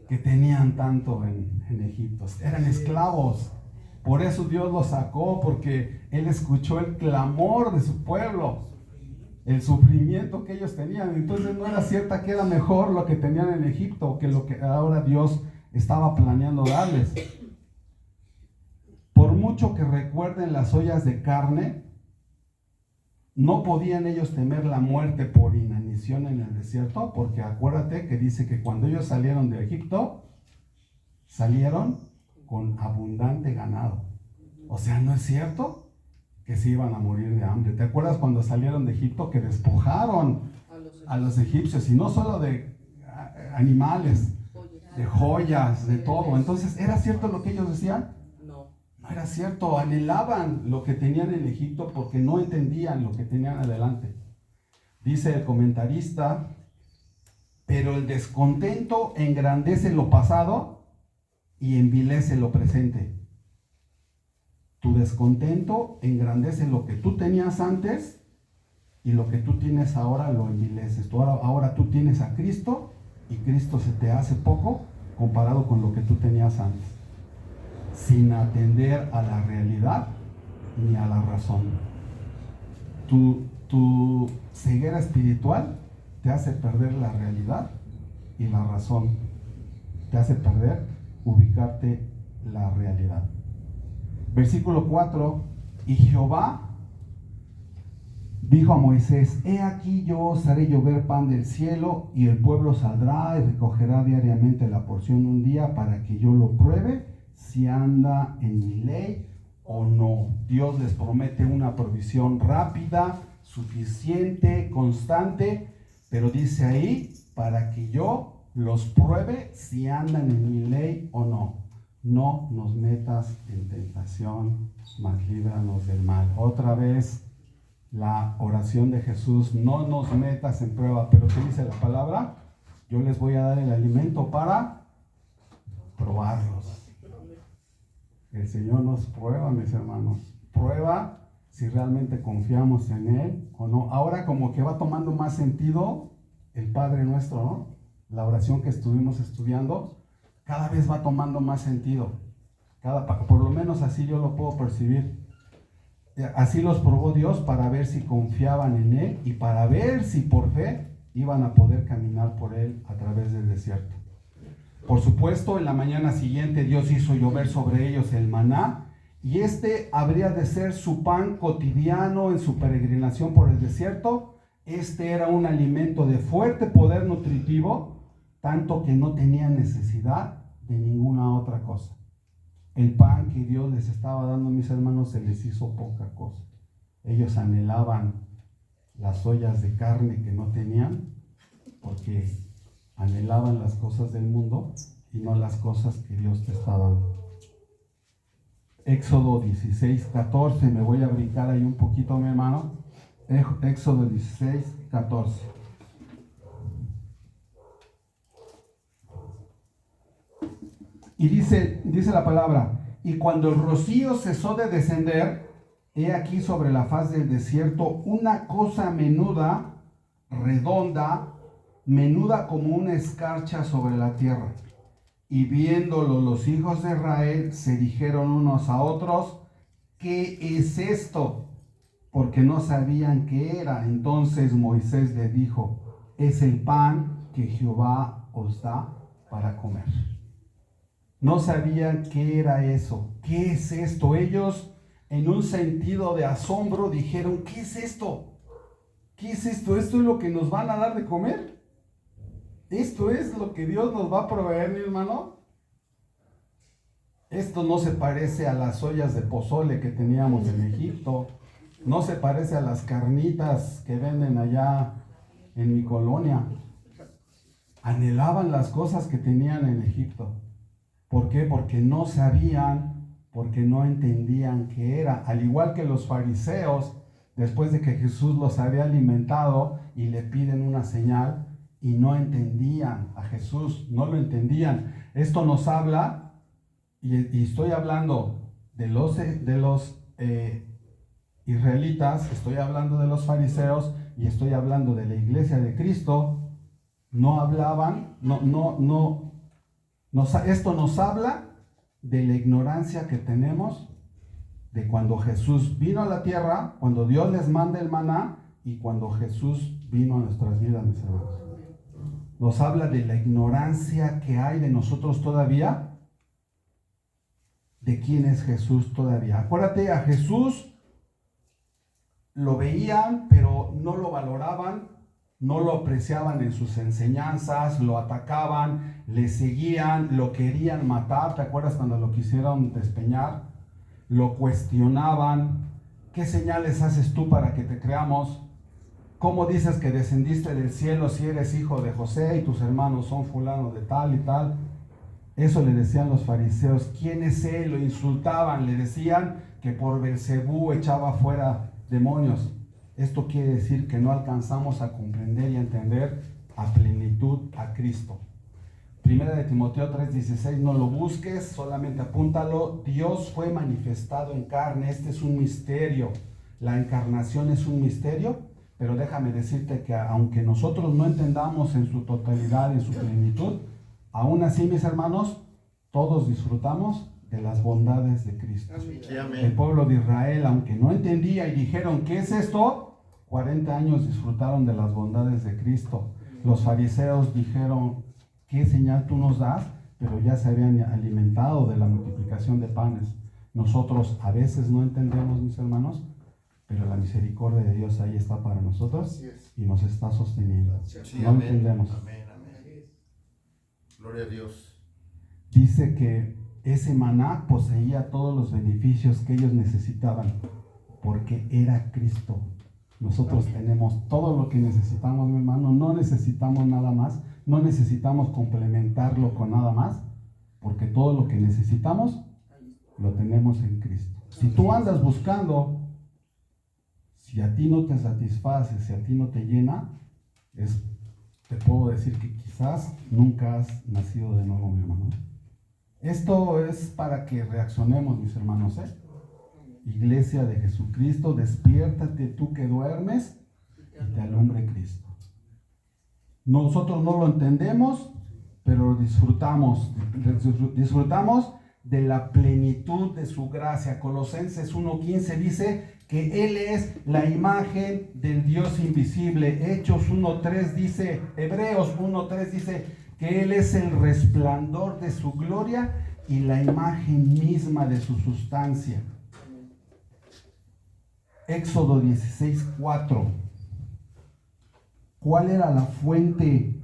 que tenían tanto en Egipto? Eran esclavos. Por eso Dios los sacó, porque Él escuchó el clamor de su pueblo, el sufrimiento que ellos tenían. Entonces no era cierto que era mejor lo que tenían en Egipto que lo que ahora Dios estaba planeando darles. Por mucho que recuerden las ollas de carne, no podían ellos temer la muerte por inanición en el desierto, porque acuérdate que dice que cuando ellos salieron de Egipto, salieron con abundante ganado. O sea, ¿no es cierto que se iban a morir de hambre? ¿Te acuerdas cuando salieron de Egipto que despojaron a los egipcios? Y no solo de animales, de joyas, de todo. Entonces, ¿era cierto lo que ellos decían? No era cierto, anhelaban lo que tenían en Egipto porque no entendían lo que tenían adelante. Dice el comentarista, pero el descontento engrandece lo pasado y envilece lo presente. Tu descontento engrandece lo que tú tenías antes y lo que tú tienes ahora lo envileces. Ahora tú tienes a Cristo y Cristo se te hace poco comparado con lo que tú tenías antes, sin atender a la realidad ni a la razón. Tu ceguera espiritual te hace perder la realidad y la razón. Te hace perder ubicarte la realidad. Versículo 4, y Jehová dijo a Moisés, he aquí yo os haré llover pan del cielo, y el pueblo saldrá y recogerá diariamente la porción un día para que yo lo pruebe si anda en mi ley o no. Dios les promete una provisión rápida, suficiente, constante, pero dice ahí, para que yo los pruebe si andan en mi ley o no. No nos metas en tentación, mas líbranos del mal. Otra vez la oración de Jesús, no nos metas en prueba, pero ¿qué dice la palabra? Yo les voy a dar el alimento para probarlos. El Señor nos prueba, mis hermanos. Prueba si realmente confiamos en Él o no. Ahora como que va tomando más sentido el Padre Nuestro, ¿no? La oración que estuvimos estudiando, cada vez va tomando más sentido. Por lo menos así yo lo puedo percibir. Así los probó Dios para ver si confiaban en Él y para ver si por fe iban a poder caminar por Él a través del desierto. Por supuesto, en la mañana siguiente Dios hizo llover sobre ellos el maná, y este habría de ser su pan cotidiano en su peregrinación por el desierto. Este era un alimento de fuerte poder nutritivo, tanto que no tenía necesidad de ninguna otra cosa. El pan que Dios les estaba dando, mis hermanos, se les hizo poca cosa. Ellos anhelaban las ollas de carne que no tenían, porque anhelaban las cosas del mundo y no las cosas que Dios te está dando. Éxodo 16, 14, me voy a brincar ahí un poquito, mi hermano. Éxodo 16, 14. Y dice la palabra, y cuando el rocío cesó de descender, he aquí sobre la faz del desierto una cosa menuda, redonda, menuda como una escarcha sobre la tierra. Y viéndolo los hijos de Israel se dijeron unos a otros, ¿qué es esto? Porque no sabían qué era. Entonces Moisés les dijo, es el pan que Jehová os da para comer. No sabían qué era eso. ¿Qué es esto? Ellos, en un sentido de asombro, dijeron, ¿qué es esto? ¿Qué es esto? ¿Esto es lo que nos van a dar de comer? ¿Esto es lo que Dios nos va a proveer, mi hermano? Esto no se parece a las ollas de pozole que teníamos en Egipto. No se parece a las carnitas que venden allá en mi colonia. anhelaban las cosas que tenían en Egipto. ¿Por qué? Porque no sabían, porque no entendían qué era. Al igual que los fariseos, después de que Jesús los había alimentado y le piden una señal y no entendían a Jesús, no lo entendían. Esto nos habla, y estoy hablando de los israelitas, estoy hablando de los fariseos y estoy hablando de la iglesia de Cristo. No hablaban, esto nos habla de la ignorancia que tenemos de cuando Jesús vino a la tierra, cuando Dios les manda el maná y cuando Jesús vino a nuestras vidas, mis hermanos. Nos habla de la ignorancia que hay de nosotros todavía, de quién es Jesús todavía. Acuérdate, a Jesús lo veían, pero no lo valoraban, no lo apreciaban en sus enseñanzas, lo atacaban, le seguían, lo querían matar. ¿Te acuerdas cuando lo quisieron despeñar? Lo cuestionaban. ¿Qué señales haces tú para que te creamos? ¿Cómo dices que descendiste del cielo si eres hijo de José y tus hermanos son fulanos de tal y tal? Eso le decían los fariseos. ¿Quién es él? Lo insultaban, le decían que por Beelzebú echaba fuera demonios. Esto quiere decir que no alcanzamos a comprender y a entender a plenitud a Cristo. Primera de Timoteo 3:16, no lo busques, solamente apúntalo. Dios fue manifestado en carne. Este es un misterio. La encarnación es un misterio, pero déjame decirte que aunque nosotros no entendamos en su totalidad, en su plenitud, aún así, mis hermanos, todos disfrutamos de las bondades de Cristo. Sí, amén. El pueblo de Israel, aunque no entendía y dijeron, ¿qué es esto? 40 años disfrutaron de las bondades de Cristo. Los fariseos dijeron, ¿qué señal tú nos das? Pero ya se habían alimentado de la multiplicación de panes. Nosotros a veces no entendemos, mis hermanos, pero la misericordia de Dios ahí está para nosotros y nos está sosteniendo. Sí, no amén. entendemos. Amén, amén. Gloria a Dios. Dice que ese maná poseía todos los beneficios que ellos necesitaban, porque era Cristo. Nosotros tenemos todo lo que necesitamos, mi hermano. No necesitamos nada más. No necesitamos complementarlo con nada más, porque todo lo que necesitamos lo tenemos en Cristo. Si tú andas buscando, si a ti no te satisface, si a ti no te llena, te puedo decir que quizás nunca has nacido de nuevo, mi hermano. Esto es para que reaccionemos, mis hermanos, Iglesia de Jesucristo, despiértate tú que duermes y te alumbre Cristo. Nosotros no lo entendemos, pero disfrutamos de la plenitud de su gracia. Colosenses 1:15 dice que Él es la imagen del Dios invisible. Hechos 1:3 dice, Hebreos 1:3 dice que Él es el resplandor de su gloria y la imagen misma de su sustancia. Éxodo 16:4. ¿Cuál era la fuente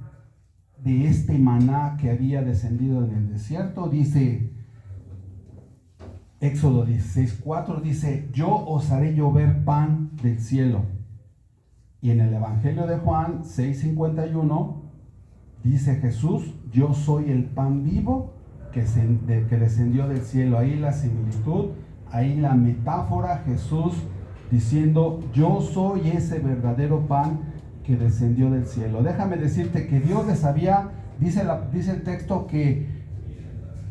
de este maná que había descendido en el desierto? Dice Éxodo 16:4, dice, yo os haré llover pan del cielo. Y en el Evangelio de Juan 6:51 dice Jesús, yo soy el pan vivo que descendió del cielo. Ahí la similitud, ahí la metáfora, Jesús diciendo, yo soy ese verdadero pan que descendió del cielo. Déjame decirte que Dios les había, dice el texto que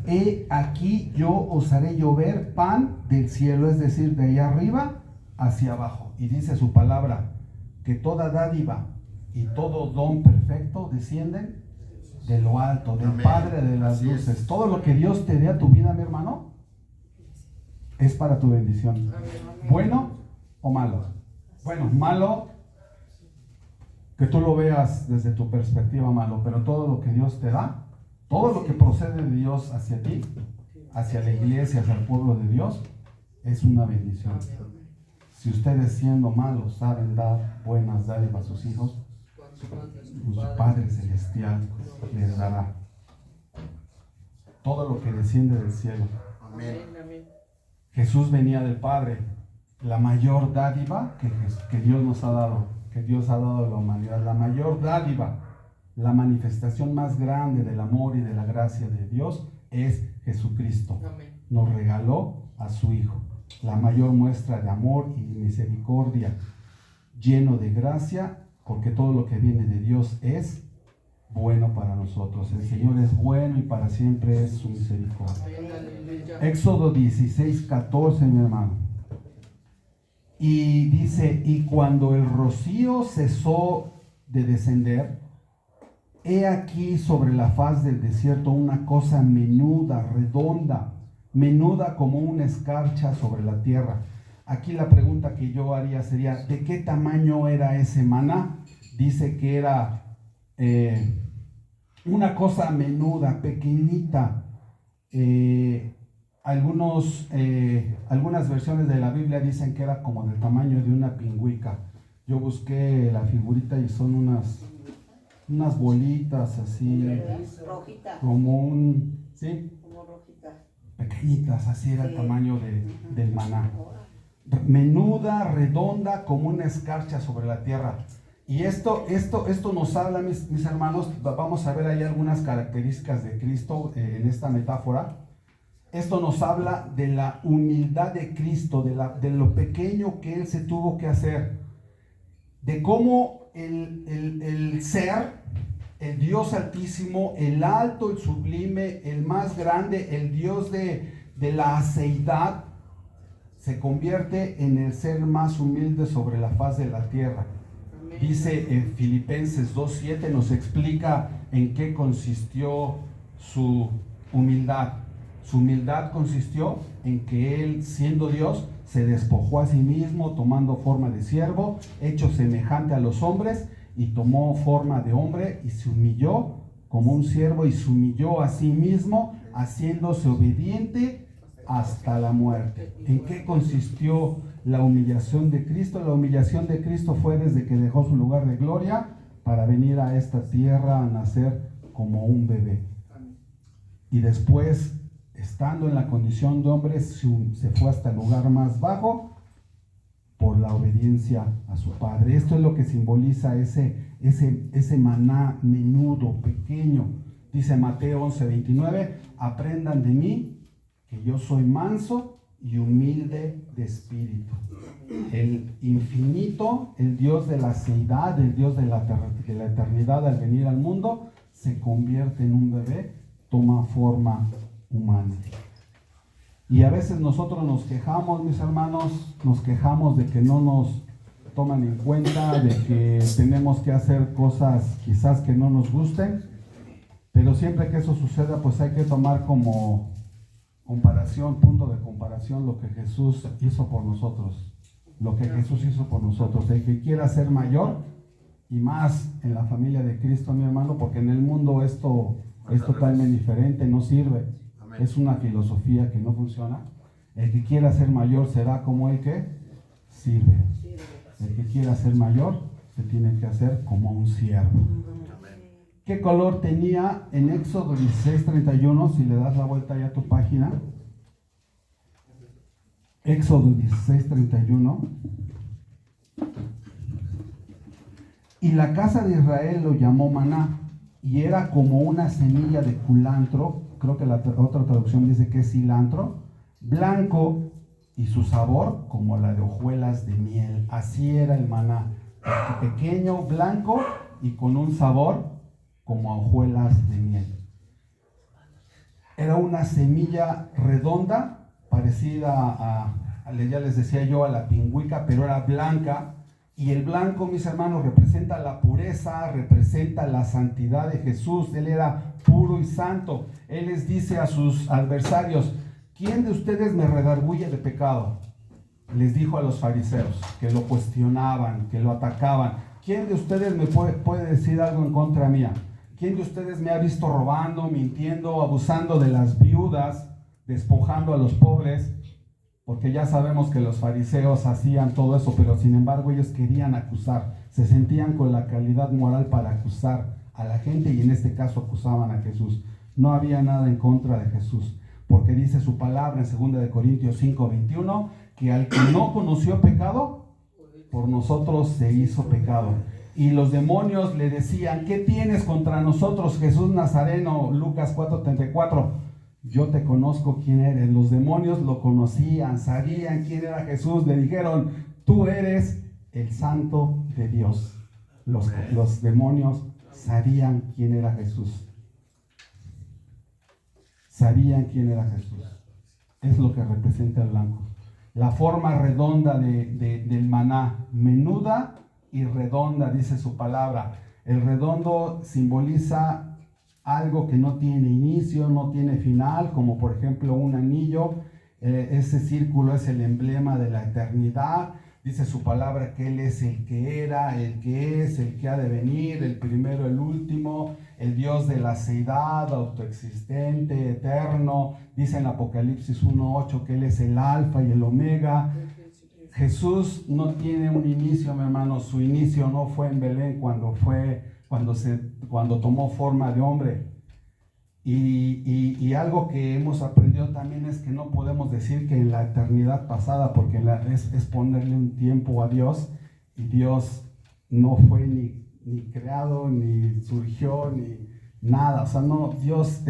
he aquí yo os haré llover pan del cielo, es decir, de allá arriba hacia abajo. Y dice su palabra que toda dádiva y todo don perfecto descienden de lo alto, del Amén. Padre de las luces. Todo lo que Dios te dé a tu vida, mi hermano, es para tu bendición. ¿Bueno o malo? Bueno, malo que tú lo veas desde tu perspectiva malo, pero todo lo que Dios te da, todo lo que procede de Dios hacia ti, hacia la iglesia, hacia el pueblo de Dios, es una bendición. Si ustedes siendo malos saben dar buenas dádivas a sus hijos, su Padre Celestial les dará todo lo que desciende del cielo. Amén. Jesús venía del Padre, la mayor dádiva que Dios nos ha dado, que Dios ha dado a la humanidad, la mayor dádiva La manifestación más grande del amor y de la gracia de Dios es Jesucristo. Amén. Nos regaló a su Hijo, la mayor muestra de amor y misericordia, lleno de gracia, porque todo lo que viene de Dios es bueno para nosotros. El Señor es bueno y para siempre es su misericordia. Éxodo 16:14, mi hermano. Y dice, y cuando el rocío cesó de descender, he aquí sobre la faz del desierto una cosa menuda, redonda, menuda como una escarcha sobre la tierra. Aquí la pregunta que yo haría sería, ¿de qué tamaño era ese maná? Dice que era una cosa menuda, pequeñita. Algunas versiones de la Biblia dicen que era como del tamaño de una pingüica. Yo busqué la figurita y son unas bolitas así, Rojita. como ¿sí? Como rojita. Pequeñitas, así era el Sí. tamaño del maná. Menuda, redonda, como una escarcha sobre la tierra. Y esto nos habla, mis hermanos, vamos a ver ahí algunas características de Cristo en esta metáfora. Esto nos habla de la humildad de Cristo, de lo pequeño que Él se tuvo que hacer, de cómo el ser, el Dios altísimo, el alto, el sublime, el más grande, el Dios de la aceidad, se convierte en el ser más humilde sobre la faz de la tierra. Dice en Filipenses 2:7, nos explica en qué consistió su humildad. Su humildad consistió en que Él, siendo Dios, se despojó a sí mismo, tomando forma de siervo, hecho semejante a los hombres, y tomó forma de hombre, y se humilló como un siervo, y se humilló a sí mismo, haciéndose obediente hasta la muerte. ¿En qué consistió la humillación de Cristo? La humillación de Cristo fue desde que dejó su lugar de gloria para venir a esta tierra a nacer como un bebé. Y después, estando en la condición de hombre, se fue hasta el lugar más bajo por la obediencia a su Padre. Esto es lo que simboliza ese maná menudo, pequeño. Dice Mateo 11:29, aprendan de mí, que yo soy manso y humilde de espíritu. El infinito, el Dios de la aceidad, el Dios de la eternidad, al venir al mundo, se convierte en un bebé, toma forma humana. Y a veces nosotros nos quejamos, mis hermanos, nos quejamos de que no nos toman en cuenta, de que tenemos que hacer cosas quizás que no nos gusten, pero siempre que eso suceda, pues hay que tomar como punto de comparación lo que Jesús hizo por nosotros. Lo que Jesús hizo por nosotros. El que quiera ser mayor, y más en la familia de Cristo, mi hermano, porque en el mundo esto es totalmente diferente, no sirve. Amén. Es una filosofía que no funciona. El que quiera ser mayor será como el que sirve. El que quiera ser mayor se tiene que hacer como un siervo. ¿Qué color tenía en Éxodo 16:31? Si le das la vuelta ya a tu página. Éxodo 16:31. Y la casa de Israel lo llamó maná, y era como una semilla de culantro, creo que la otra traducción dice que es cilantro, blanco, y su sabor como la de hojuelas de miel. Así era el maná, pequeño, blanco y con un sabor como a hojuelas de miel. Era una semilla redonda, parecida ya les decía yo, a la pingüica, pero era blanca. Y el blanco, mis hermanos, representa la pureza, representa la santidad de Jesús. Él era puro y santo. Él les dice a sus adversarios, ¿quién de ustedes me redarguye de pecado? Les dijo a los fariseos, que lo cuestionaban, que lo atacaban. ¿Quién de ustedes me puede decir algo en contra mía? ¿Quién de ustedes me ha visto robando, mintiendo, abusando de las viudas, despojando a los pobres? Porque ya sabemos que los fariseos hacían todo eso, pero sin embargo ellos querían acusar, se sentían con la calidad moral para acusar a la gente, y en este caso acusaban a Jesús. No había nada en contra de Jesús, porque dice su palabra en 2 Corintios 5:21, que al que no conoció pecado, por nosotros se hizo pecado. Y los demonios le decían: ¿qué tienes contra nosotros, Jesús Nazareno? Lucas 4:34. Yo te conozco quién eres. Los demonios lo conocían, sabían quién era Jesús. Le dijeron: tú eres el Santo de Dios. Los demonios sabían quién era Jesús. Sabían quién era Jesús. Es lo que representa el blanco. La forma redonda del maná, menuda y redonda, dice su palabra. El redondo simboliza algo que no tiene inicio, no tiene final, como por ejemplo un anillo. Ese círculo es el emblema de la eternidad. Dice su palabra que Él es el que era, el que es, el que ha de venir, el primero, el último, el Dios de la seidad, autoexistente, eterno. Dice en Apocalipsis 1:8 que Él es el alfa y el omega. Jesús no tiene un inicio, mi hermano. Su inicio no fue en Belén cuando tomó forma de hombre. Y algo que hemos aprendido también es que no podemos decir que en la eternidad pasada, porque es ponerle un tiempo a Dios, y Dios no fue ni creado, ni surgió, ni nada. O sea, no, Dios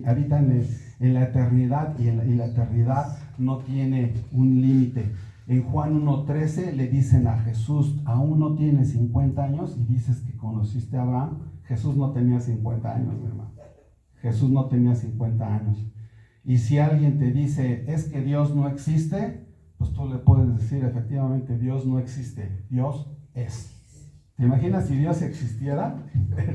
habita en la eternidad, y la eternidad no tiene un límite. En Juan 1:13 le dicen a Jesús: aún no tienes 50 años y dices que conociste a Abraham. Jesús no tenía 50 años, mi hermano. Jesús no tenía 50 años. Y si alguien te dice: es que Dios no existe, pues tú le puedes decir: efectivamente, Dios no existe, Dios es. ¿Te imaginas si Dios existiera?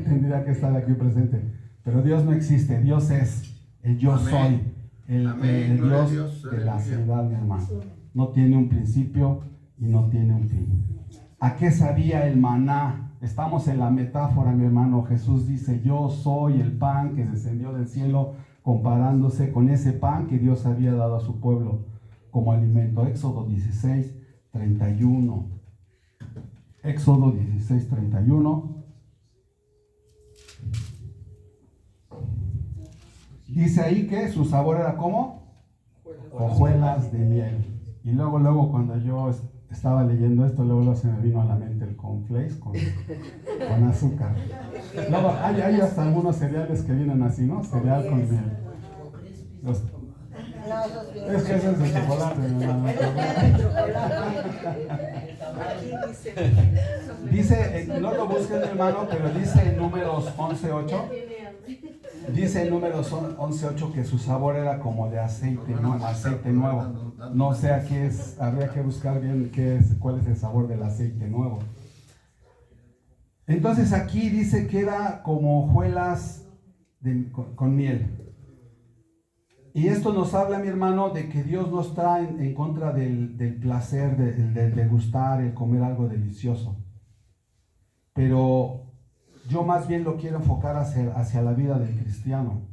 Tendría que estar aquí presente. Pero Dios no existe, Dios es, el yo soy, el Dios de la ciudad, mi hermano. No tiene un principio y no tiene un fin. ¿A qué sabía el maná? Estamos en la metáfora, mi hermano. Jesús dice: yo soy el pan que descendió del cielo, comparándose con ese pan que Dios había dado a su pueblo como alimento. Éxodo 16:31. Éxodo 16:31. Dice ahí que su sabor era como hojuelas de miel. Y luego cuando yo estaba leyendo esto, luego se me vino a la mente el cornflakes con azúcar. Luego hay hasta algunos cereales que vienen así, ¿no? Cereal con miel. Es que eso es de chocolate, ¿no? Dice, no lo busquen, hermano, pero dice en Números 11:8. Dice en Números 11:8 que su sabor era como de aceite, ¿no? Aceite nuevo. No sé a qué es, habría que buscar bien cuál es el sabor del aceite nuevo. Entonces aquí dice que era como hojuelas con miel. Y esto nos habla, mi hermano, de que Dios no está en contra del placer, del degustar, el comer algo delicioso. Pero yo más bien lo quiero enfocar hacia la vida del cristiano.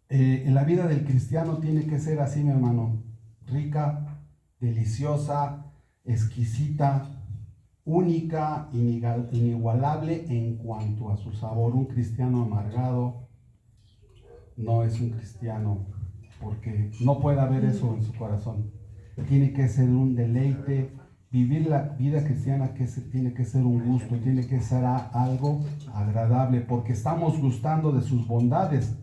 En la vida del cristiano tiene que ser así, mi hermano: rica, deliciosa, exquisita, única, inigualable en cuanto a su sabor. Un cristiano amargado no es un cristiano, porque no puede haber eso en su corazón. Tiene que ser un deleite. Vivir la vida cristiana tiene que ser un gusto, y tiene que ser algo agradable, porque estamos gustando de sus bondades.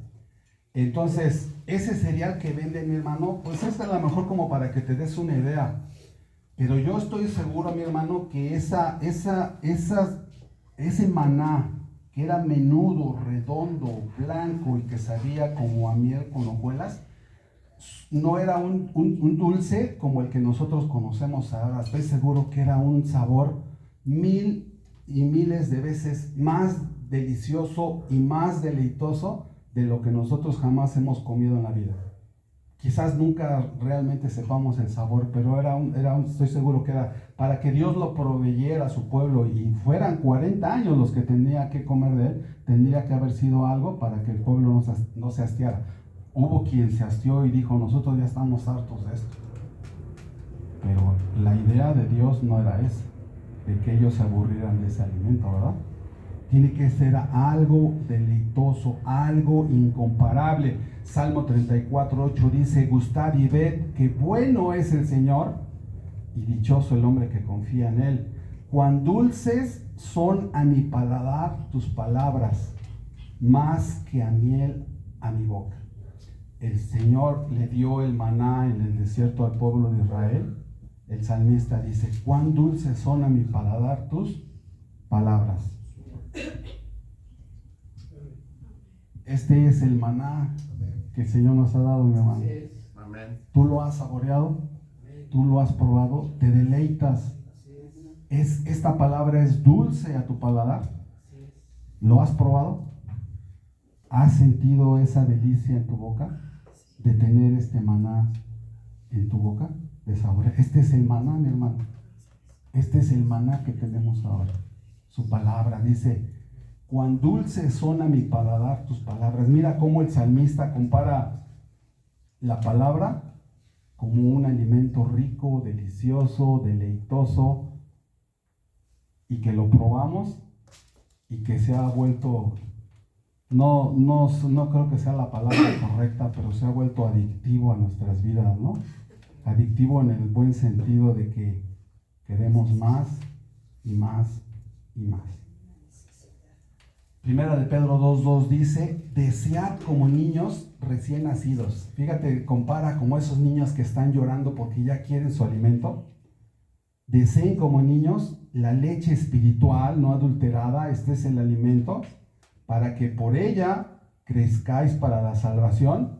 Entonces, ese cereal que venden, mi hermano, pues es a lo mejor como para que te des una idea. Pero yo estoy seguro, mi hermano, que ese maná, que era menudo, redondo, blanco y que sabía como a miel con hojuelas, no era un dulce como el que nosotros conocemos ahora. Estoy seguro que era un sabor mil y miles de veces más delicioso y más deleitoso de lo que nosotros jamás hemos comido en la vida. Quizás nunca realmente sepamos el sabor, pero estoy seguro que era para que Dios lo proveyera a su pueblo, y fueran 40 años los que tenía que comer de él. Tendría que haber sido algo para que el pueblo no se hastiara. Hubo quien se hastió y dijo: nosotros ya estamos hartos de esto. Pero la idea de Dios no era esa, de que ellos se aburrieran de ese alimento, ¿verdad? Tiene que ser algo deleitoso, algo incomparable. Salmo 34:8 dice: gustad y ved que bueno es el Señor, y dichoso el hombre que confía en Él. cuán dulces son a mi paladar tus palabras, más que a miel a mi boca. El Señor le dio el maná en el desierto al pueblo de Israel. El salmista dice, cuán dulces son a mi paladar tus palabras. Este es el maná que el Señor nos ha dado, mi hermano. Amén. Tú lo has saboreado, tú lo has probado, te deleitas. Esta palabra es dulce a tu paladar. ¿Lo has probado? ¿Has sentido esa delicia en tu boca de tener este maná en tu boca? De saborear. Este es el maná, mi hermano. Este es el maná que tenemos ahora. Su palabra dice, cuán dulces son a mi paladar tus palabras. Mira cómo el salmista compara la palabra como un alimento rico, delicioso, deleitoso, y que lo probamos y que se ha vuelto, no creo que sea la palabra correcta, pero se ha vuelto adictivo a nuestras vidas, ¿no? Adictivo en el buen sentido de que queremos más y más y más. Primera de Pedro 2:2 dice, desead como niños recién nacidos. Fíjate, compara como esos niños que están llorando porque ya quieren su alimento. Deseen como niños la leche espiritual no adulterada, este es el alimento, para que por ella crezcáis para la salvación,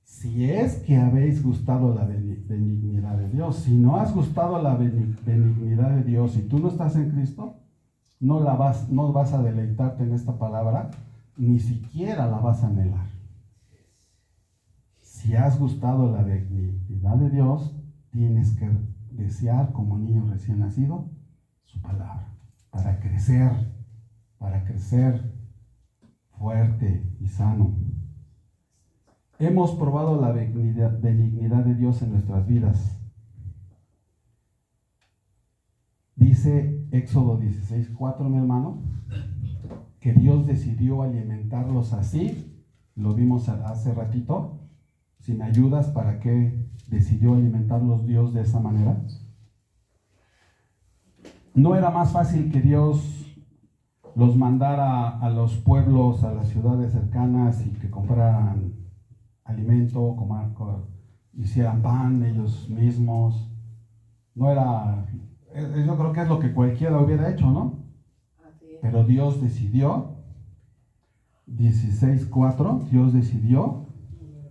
si es que habéis gustado la benignidad de Dios. Si no has gustado la benignidad de Dios y tú no estás en Cristo, no vas a deleitarte en esta palabra, ni siquiera la vas a anhelar. Si has gustado la benignidad de Dios, tienes que desear como niño recién nacido su palabra, para crecer fuerte y sano. Hemos probado la benignidad de Dios en nuestras vidas. Dice Éxodo 16:4, mi hermano, que Dios decidió alimentarlos así. Lo vimos hace ratito. Si me ayudas, ¿para qué decidió alimentarlos Dios de esa manera? ¿No era más fácil que Dios los mandara a los pueblos, a las ciudades cercanas y que compraran alimento, hicieran pan ellos mismos? No era, yo creo que es lo que cualquiera hubiera hecho, ¿no? Pero Dios decidió, 16:4, Dios decidió,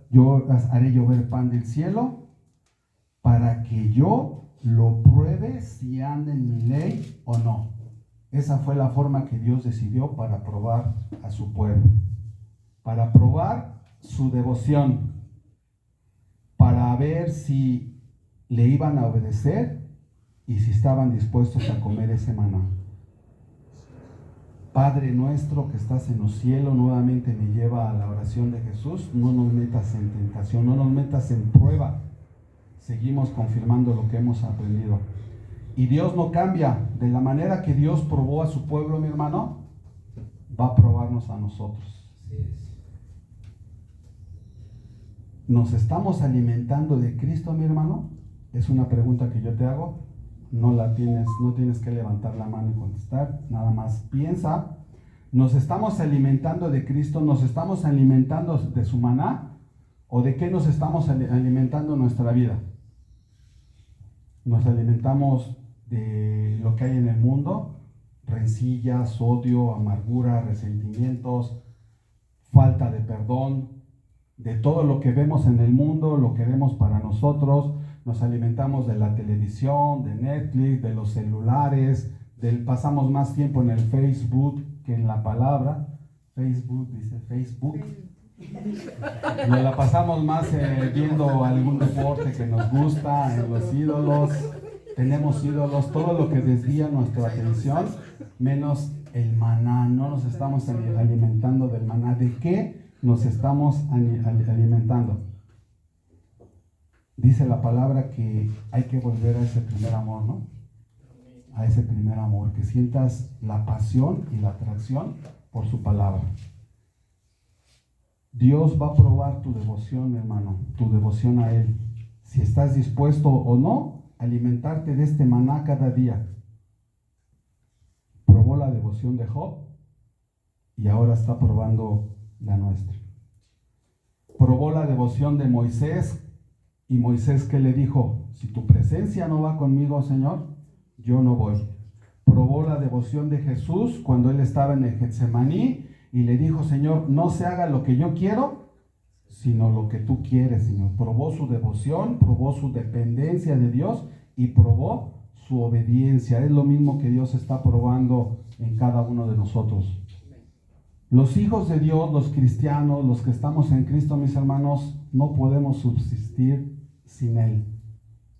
yo haré llover pan del cielo para que yo lo pruebe si anda en mi ley o no. Esa fue la forma que Dios decidió para probar a su pueblo, para probar su devoción, para ver si le iban a obedecer y si estaban dispuestos a comer ese maná. Padre nuestro que estás en los cielos, nuevamente me lleva a la oración de Jesús. No nos metas en tentación, no nos metas en prueba. Seguimos confirmando lo que hemos aprendido. Y Dios no cambia. De la manera que Dios probó a su pueblo, mi hermano, va a probarnos a nosotros. ¿Nos estamos alimentando de Cristo, mi hermano? Es una pregunta que yo te hago. No tienes que levantar la mano y contestar. Nada más piensa. ¿Nos estamos alimentando de Cristo? ¿Nos estamos alimentando de su maná? ¿O de qué nos estamos alimentando en nuestra vida? ¿Nos alimentamos de lo que hay en el mundo? Rencillas, odio, amargura, resentimientos, falta de perdón, de todo lo que vemos en el mundo, lo queremos para nosotros. Nos alimentamos de la televisión, de Netflix, de los celulares, pasamos más tiempo en el Facebook que en la palabra. Facebook. Nos la pasamos más viendo algún deporte que nos gusta, en los ídolos. Tenemos ídolos, todo lo que desvía nuestra atención, menos el maná. No nos estamos alimentando del maná. ¿De qué nos estamos alimentando? Dice la palabra que hay que volver a ese primer amor, ¿no? A ese primer amor, que sientas la pasión y la atracción por su palabra. Dios va a probar tu devoción, mi hermano, tu devoción a Él. Si estás dispuesto o no a alimentarte de este maná cada día. devoción de Job y ahora está probando la nuestra. Probó la devoción de Moisés y Moisés, ¿qué le dijo? Si tu presencia no va conmigo, Señor, yo no voy. Probó la devoción de Jesús cuando él estaba en el Getsemaní y le dijo, Señor, no se haga lo que yo quiero, sino lo que tú quieres, Señor. Probó su devoción, probó su dependencia de Dios y probó su obediencia. Es lo mismo que Dios está probando en cada uno de nosotros. Los hijos de Dios, los cristianos, los que estamos en Cristo, mis hermanos, no podemos subsistir sin Él.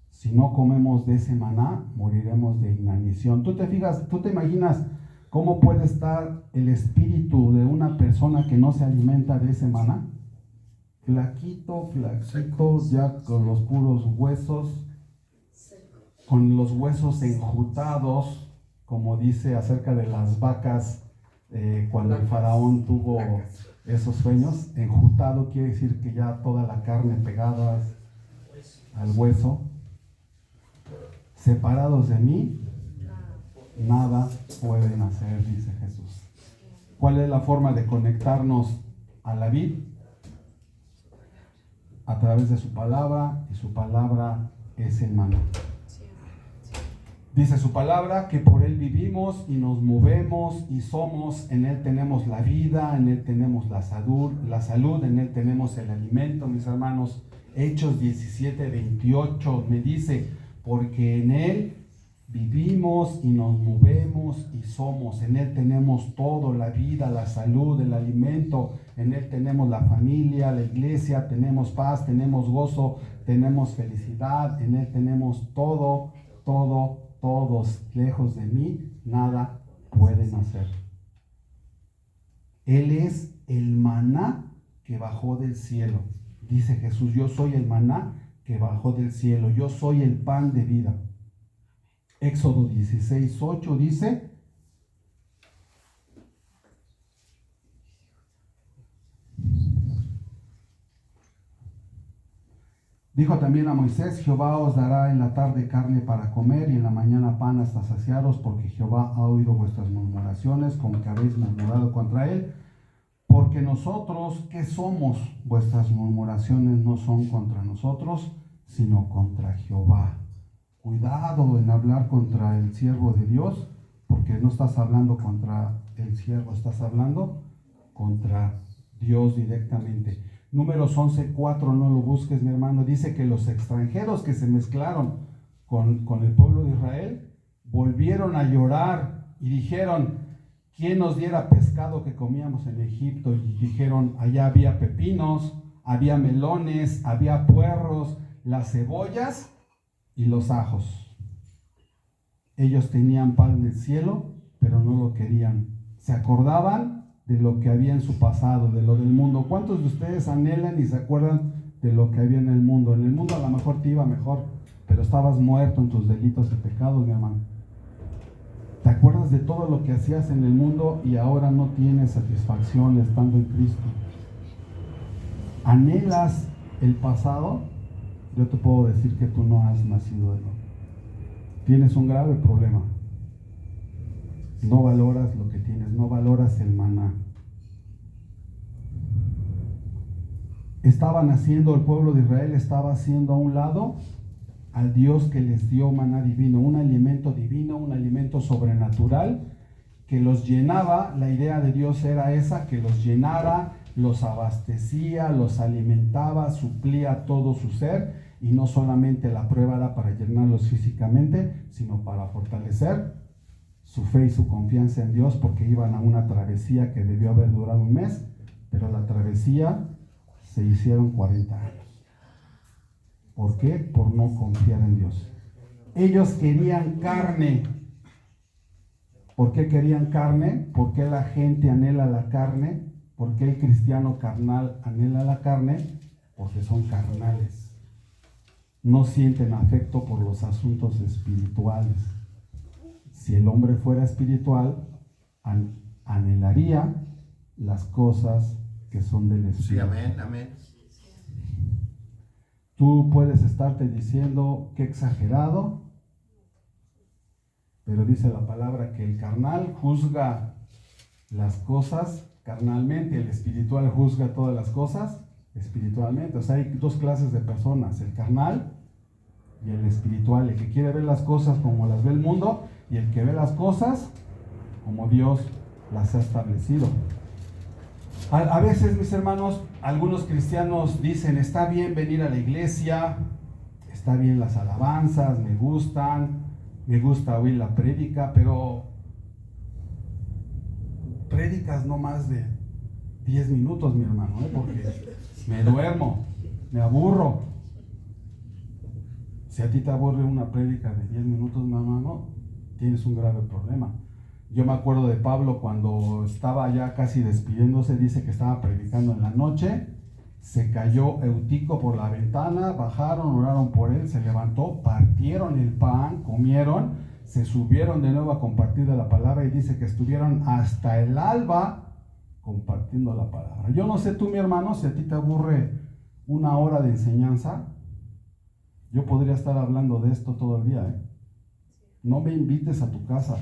Si no comemos de ese maná, moriremos de inanición. Tú te imaginas cómo puede estar el espíritu de una persona que no se alimenta de ese maná. Flaquito, ya con los puros huesos, con los huesos enjutados, como dice acerca de las vacas, cuando el faraón tuvo esos sueños. Enjutado quiere decir que ya toda la carne pegada al hueso. Separados de mí, nada pueden hacer, dice Jesús. ¿Cuál es la forma de conectarnos a la vid? A través de su palabra, y su palabra es el maná. Dice su palabra que por Él vivimos y nos movemos y somos. En Él tenemos la vida, en Él tenemos la salud, en Él tenemos el alimento, mis hermanos. Hechos 17:28 me dice, porque en Él vivimos y nos movemos y somos. En Él tenemos todo, la vida, la salud, el alimento. En Él tenemos la familia, la iglesia, tenemos paz, tenemos gozo, tenemos felicidad. En Él tenemos todo. Todos. Lejos de mí, nada pueden hacer. Él es el maná que bajó del cielo. Dice Jesús, yo soy el maná que bajó del cielo. Yo soy el pan de vida. Éxodo 16:8 dice, dijo también a Moisés, Jehová os dará en la tarde carne para comer y en la mañana pan hasta saciaros, porque Jehová ha oído vuestras murmuraciones, como que habéis murmurado contra él. Porque nosotros, ¿qué somos? Vuestras murmuraciones no son contra nosotros, sino contra Jehová. Cuidado en hablar contra el siervo de Dios, porque no estás hablando contra el siervo, estás hablando contra Dios directamente. Números 11:4, no lo busques, mi hermano. Dice que los extranjeros que se mezclaron con el pueblo de Israel volvieron a llorar y dijeron, ¿quién nos diera pescado que comíamos en Egipto? Y dijeron, allá había pepinos, había melones, había puerros, las cebollas y los ajos. Ellos tenían pan del cielo, pero no lo querían. Se acordaban de lo que había en su pasado, de lo del mundo. ¿Cuántos de ustedes anhelan y se acuerdan de lo que había en el mundo? En el mundo a lo mejor te iba mejor, pero estabas muerto en tus delitos y pecados, mi hermano. ¿Te acuerdas de todo lo que hacías en el mundo y ahora no tienes satisfacción estando en Cristo? ¿Anhelas el pasado? Yo te puedo decir que tú no has nacido de nuevo. Tienes un grave problema. No valoras lo que tienes, no valoras el maná. Estaban haciendo, el pueblo de Israel estaba haciendo a un lado al Dios que les dio maná divino, un alimento divino, un alimento sobrenatural que los llenaba. La idea de Dios era esa, que los llenara, los abastecía, los alimentaba, suplía todo su ser, y no solamente la prueba era para llenarlos físicamente, sino para fortalecer su fe y su confianza en Dios, porque iban a una travesía que debió haber durado un mes, pero la travesía se hicieron 40 años. ¿Por qué? Por no confiar en Dios. Ellos querían carne. ¿Por qué querían carne? ¿Por qué la gente anhela la carne? ¿Por qué el cristiano carnal anhela la carne? Porque son carnales. No sienten afecto por los asuntos espirituales. Si el hombre fuera espiritual, anhelaría las cosas que son del espíritu. Sí, amén, amén. Tú puedes estarte diciendo, qué exagerado, pero dice la palabra que el carnal juzga las cosas carnalmente, el espiritual juzga todas las cosas espiritualmente. O sea, hay dos clases de personas, el carnal y el espiritual, el que quiere ver las cosas como las ve el mundo y el que ve las cosas como Dios las ha establecido. A veces, mis hermanos, algunos cristianos dicen, está bien venir a la iglesia, está bien las alabanzas, me gusta oír la prédica, pero prédicas no más de 10 minutos, mi hermano, porque me duermo, me aburro. Si a ti te aburre una prédica de 10 minutos, mi hermano, tienes un grave problema. Yo me acuerdo de Pablo cuando estaba ya casi despidiéndose, dice que estaba predicando en la noche, se cayó Eutico por la ventana, bajaron, oraron por él, se levantó, partieron el pan, comieron, se subieron de nuevo a compartir de la palabra y dice que estuvieron hasta el alba compartiendo la palabra. Yo no sé tú, mi hermano, si a ti te aburre una hora de enseñanza, yo podría estar hablando de esto todo el día, No me invites a tu casa,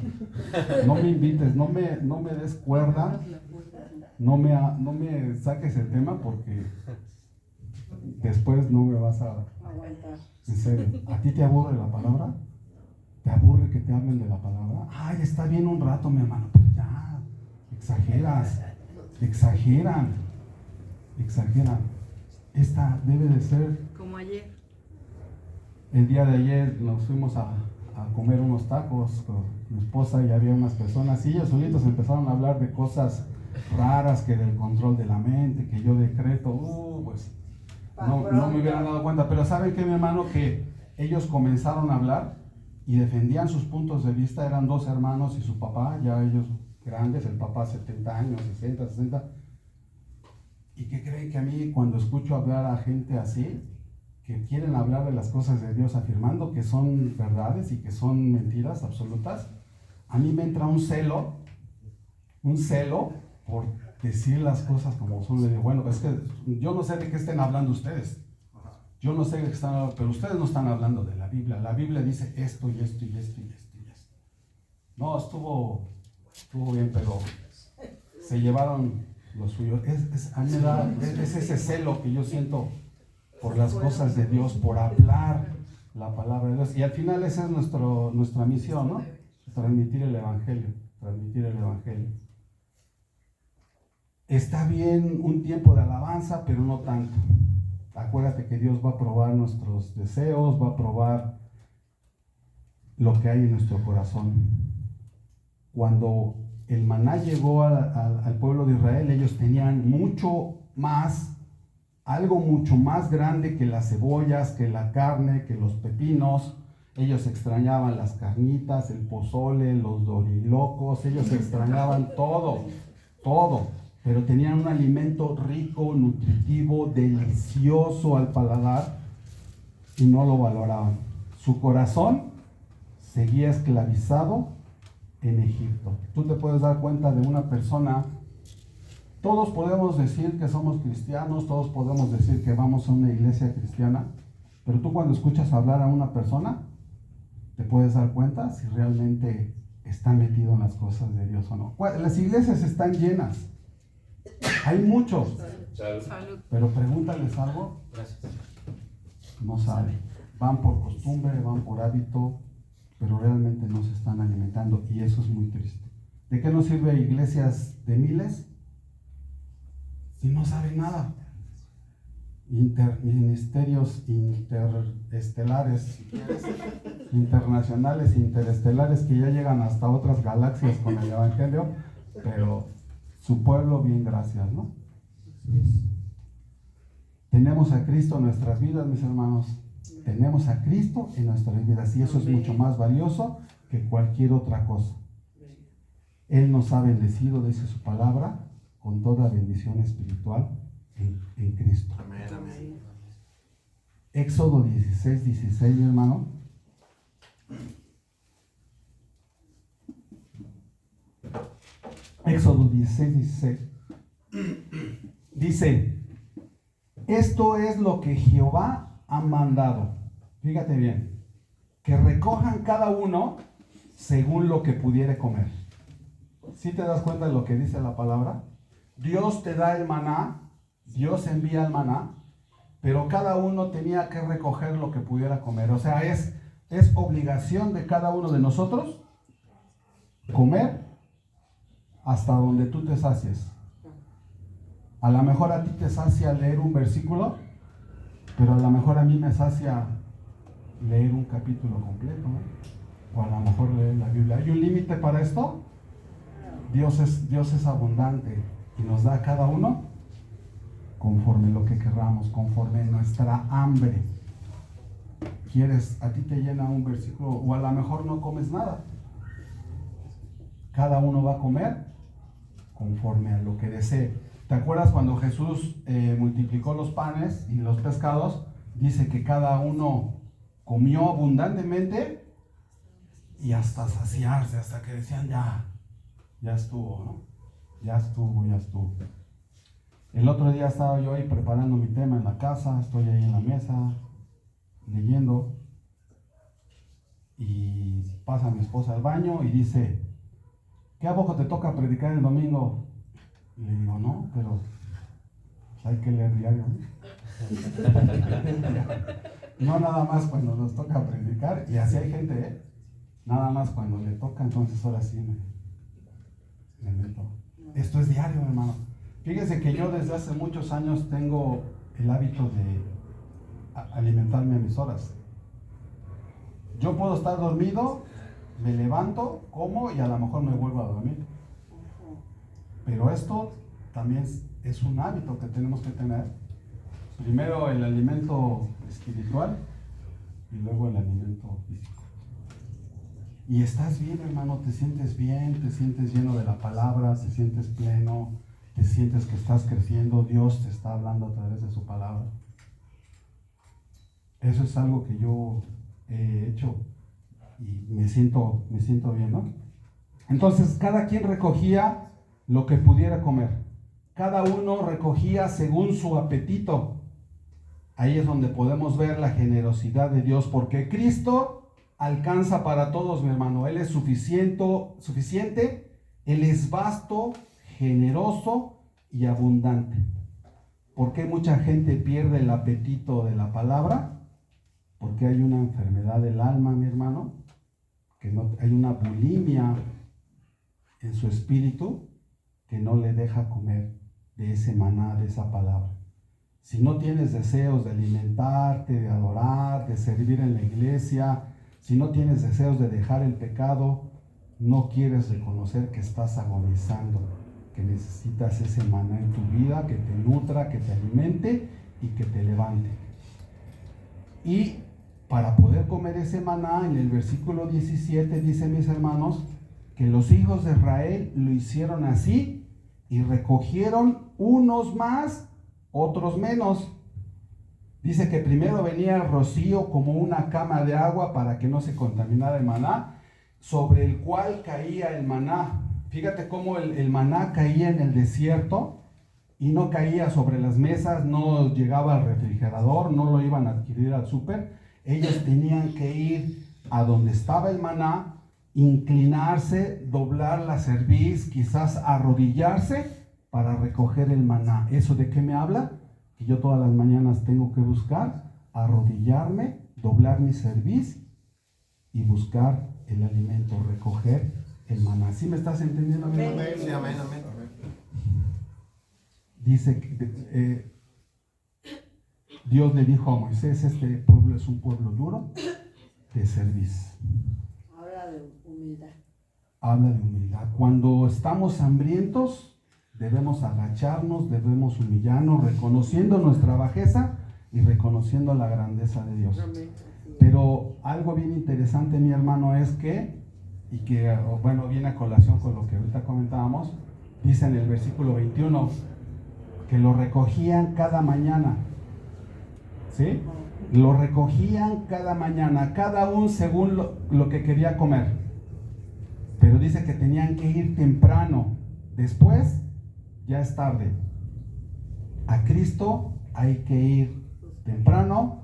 no me invites, no me des cuerda, no me saques el tema porque después no me vas a aguantar. En serio, ¿a ti te aburre la palabra? ¿Te aburre que te hablen de la palabra? Ay, está bien un rato, mi hermano, pero ya, exageran. Esta debe de ser como ayer. El día de ayer nos fuimos a comer unos tacos con mi esposa y había unas personas y ellos solitos empezaron a hablar de cosas raras, que del control de la mente, que yo decreto, pues no me hubieran dado cuenta, pero ¿saben qué, mi hermano? Que ellos comenzaron a hablar y defendían sus puntos de vista. Eran dos hermanos y su papá, ya ellos grandes, el papá 70 años, 60, y que creen que a mí cuando escucho hablar a gente así, que quieren hablar de las cosas de Dios afirmando que son verdades y que son mentiras absolutas, a mí me entra un celo por decir las cosas como son. Le digo, bueno, es que yo no sé de qué estén hablando ustedes, yo no sé de qué están hablando, pero ustedes no están hablando de la Biblia dice esto y esto y esto y esto y esto. No, estuvo bien, pero se llevaron lo suyo. A mí me da ese celo que yo siento por las cosas de Dios, por hablar la palabra de Dios. Y al final esa es nuestra misión, ¿no? Transmitir el Evangelio. Está bien un tiempo de alabanza, pero no tanto. Acuérdate que Dios va a probar nuestros deseos, va a probar lo que hay en nuestro corazón. Cuando el maná llegó al pueblo de Israel, ellos tenían algo mucho más grande que las cebollas, que la carne, que los pepinos. Ellos extrañaban las carnitas, el pozole, los dorilocos, ellos extrañaban todo, pero tenían un alimento rico, nutritivo, delicioso al paladar y no lo valoraban. Su corazón seguía esclavizado en Egipto. Tú te puedes dar cuenta de una persona. Todos podemos decir que somos cristianos, todos podemos decir que vamos a una iglesia cristiana, pero tú cuando escuchas hablar a una persona, te puedes dar cuenta si realmente está metido en las cosas de Dios o no. Las iglesias están llenas, hay muchos, pero pregúntales algo, no saben. Van por costumbre, van por hábito, pero realmente no se están alimentando y eso es muy triste. ¿De qué nos sirve iglesias de miles si no saben nada? Ministerios interestelares, internacionales, interestelares, que ya llegan hasta otras galaxias con el Evangelio, pero su pueblo, bien, gracias, ¿no? Tenemos a Cristo en nuestras vidas, mis hermanos. Tenemos a Cristo en nuestras vidas y eso es mucho más valioso que cualquier otra cosa. Él nos ha bendecido, dice su palabra, con toda bendición espiritual en Cristo. Amén, amén. Éxodo 16, mi hermano. Éxodo 16. Dice, esto es lo que Jehová ha mandado. Fíjate bien, que recojan cada uno según lo que pudiere comer. ¿Sí te das cuenta de lo que dice la palabra? Dios te da el maná, Dios envía el maná, pero cada uno tenía que recoger lo que pudiera comer. O sea, es obligación de cada uno de nosotros comer hasta donde tú te sacies. A lo mejor a ti te sacia leer un versículo, pero a lo mejor a mí me sacia leer un capítulo completo, ¿no? O a lo mejor leer la Biblia. ¿Hay un límite para esto? Dios es abundante y nos da a cada uno conforme lo que querramos, conforme nuestra hambre. A ti te llena un versículo, o a lo mejor no comes nada. Cada uno va a comer conforme a lo que desee. ¿Te acuerdas cuando Jesús multiplicó los panes y los pescados? Dice que cada uno comió abundantemente y hasta saciarse, hasta que decían ya estuvo, ¿no? Ya estuvo. El otro día estaba yo ahí preparando mi tema en la casa, estoy ahí en la mesa leyendo y pasa mi esposa al baño y dice: ¿qué a poco te toca predicar el domingo? Y le digo: no, pero pues hay que leer diario, ¿no? No nada más cuando nos toca predicar, y así hay gente, nada más cuando le toca, entonces ahora sí me meto. Esto es diario, hermano. Fíjense que yo desde hace muchos años tengo el hábito de alimentarme a mis horas. Yo puedo estar dormido, me levanto, como y a lo mejor me vuelvo a dormir. Pero esto también es un hábito que tenemos que tener. Primero el alimento espiritual y luego el alimento físico. Y estás bien, hermano, te sientes bien, te sientes lleno de la palabra, te sientes pleno, te sientes que estás creciendo, Dios te está hablando a través de su palabra. Eso es algo que yo he hecho y me siento bien, ¿no? Entonces cada quien recogía lo que pudiera comer. Cada uno recogía según su apetito. Ahí es donde podemos ver la generosidad de Dios, porque Cristo alcanza para todos, mi hermano. Él es suficiente, Él es vasto, generoso y abundante. ¿Por qué mucha gente pierde el apetito de la palabra? Porque hay una enfermedad del alma, mi hermano, que no, hay una bulimia en su espíritu que no le deja comer de ese maná, de esa palabra. Si no tienes deseos de alimentarte, de adorar, de servir en la iglesia, si no tienes deseos de dejar el pecado, no quieres reconocer que estás agonizando, que necesitas ese maná en tu vida, que te nutra, que te alimente y que te levante. Y para poder comer ese maná, en el versículo 17 dice, mis hermanos, que los hijos de Israel lo hicieron así y recogieron unos más, otros menos. Dice que primero venía el rocío como una cama de agua para que no se contaminara el maná, sobre el cual caía el maná. Fíjate cómo el maná caía en el desierto y no caía sobre las mesas, no llegaba al refrigerador, no lo iban a adquirir al súper. Ellos tenían que ir a donde estaba el maná, inclinarse, doblar la cerviz, quizás arrodillarse para recoger el maná. ¿Eso de qué me habla? Que yo todas las mañanas tengo que buscar, arrodillarme, doblar mi cerviz y buscar el alimento, recoger el maná. ¿Sí me estás entendiendo? Amén, amén. Dice que Dios le dijo a Moisés: este pueblo es un pueblo duro de cerviz. Habla de humildad. Habla de humildad. Cuando estamos hambrientos, debemos agacharnos, debemos humillarnos, reconociendo nuestra bajeza y reconociendo la grandeza de Dios. Pero algo bien interesante, mi hermano, es que, bueno, viene a colación con lo que ahorita comentábamos, dice en el versículo 21, que lo recogían cada mañana. ¿Sí? Lo recogían cada mañana, cada uno según lo que quería comer. Pero dice que tenían que ir temprano. Después, ya es tarde. A Cristo hay que ir temprano,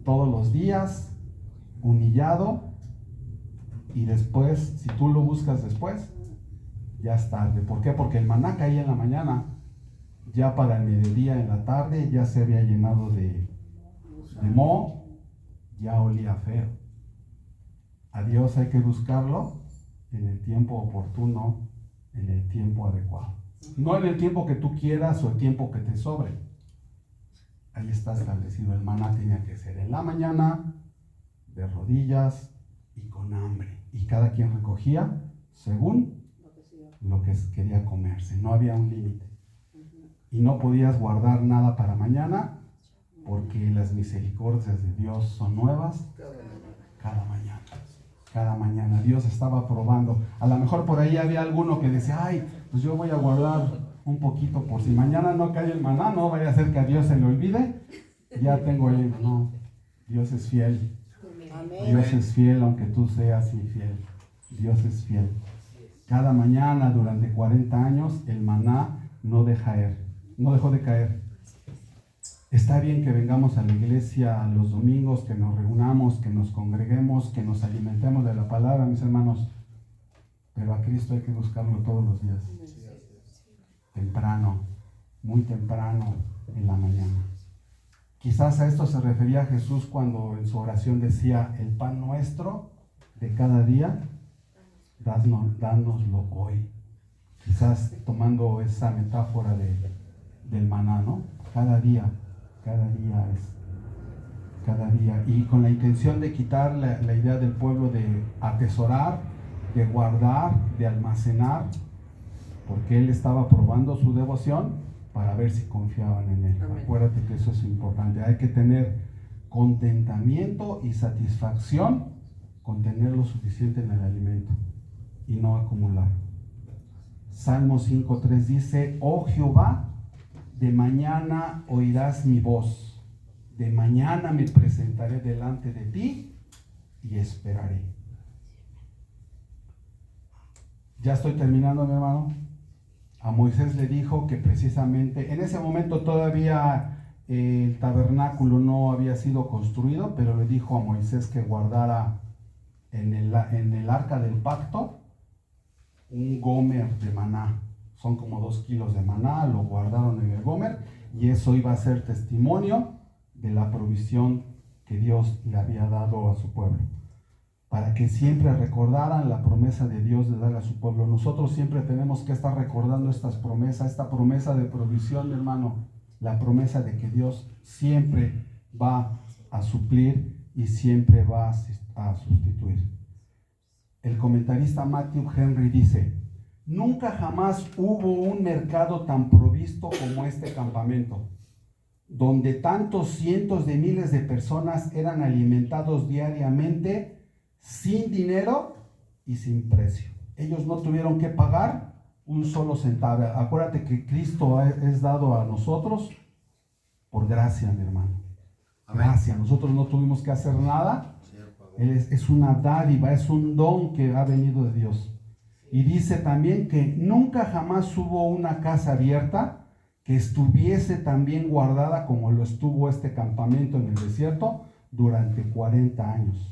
todos los días, humillado, y después, si tú lo buscas después, ya es tarde. ¿Por qué? Porque el maná caía en la mañana, ya para el mediodía, en la tarde, ya se había llenado de moho, ya olía feo. A Dios hay que buscarlo en el tiempo oportuno, en el tiempo adecuado. No en el tiempo que tú quieras o el tiempo que te sobre. Ahí está establecido. El maná tenía que ser en la mañana, de rodillas y con hambre. Y cada quien recogía según lo que quería comerse. No había un límite. Y no podías guardar nada para mañana, porque las misericordias de Dios son nuevas cada mañana. Cada mañana Dios estaba probando. A lo mejor por ahí había alguno que decía, ay, pues yo voy a guardar un poquito por si mañana no cae el maná, no vaya a ser que a Dios se le olvide. Ya tengo ahí, no. Dios es fiel. Amén. Dios es fiel aunque tú seas infiel. Dios es fiel. Cada mañana durante 40 años el maná no dejó de caer. Está bien que vengamos a la iglesia los domingos, que nos reunamos, que nos congreguemos, que nos alimentemos de la palabra, mis hermanos. Pero a Cristo hay que buscarlo todos los días. Temprano, muy temprano en la mañana. Quizás a esto se refería Jesús cuando en su oración decía, el pan nuestro de cada día, dánoslo hoy. Quizás tomando esa metáfora del maná, ¿no? Cada día y con la intención de quitar la idea del pueblo de atesorar, de guardar, de almacenar, porque él estaba probando su devoción para ver si confiaban en él. Amén. Acuérdate que eso es importante. Hay que tener contentamiento y satisfacción con tener lo suficiente en el alimento y no acumular. Salmo 5:3 dice, oh Jehová, de mañana oirás mi voz, de mañana me presentaré delante de ti y esperaré. Ya estoy terminando, mi hermano. A Moisés le dijo que precisamente, en ese momento todavía el tabernáculo no había sido construido, pero le dijo a Moisés que guardara en el arca del pacto un gomer de maná. Son como 2 kilos de maná, lo guardaron en el gomer y eso iba a ser testimonio de la provisión que Dios le había dado a su pueblo. Para que siempre recordaran la promesa de Dios de darle a su pueblo. Nosotros siempre tenemos que estar recordando estas promesas, esta promesa de provisión, hermano. La promesa de que Dios siempre va a suplir y siempre va a sustituir. El comentarista Matthew Henry dice, nunca jamás hubo un mercado tan provisto como este campamento, donde tantos cientos de miles de personas eran alimentados diariamente sin dinero y sin precio. Ellos no tuvieron que pagar un solo centavo. Acuérdate que Cristo es dado a nosotros por gracia, mi hermano. Gracia. Nosotros no tuvimos que hacer nada. Él es una dádiva, es un don que ha venido de Dios. Y dice también que nunca jamás hubo una casa abierta que estuviese tan bien guardada como lo estuvo este campamento en el desierto durante 40 años.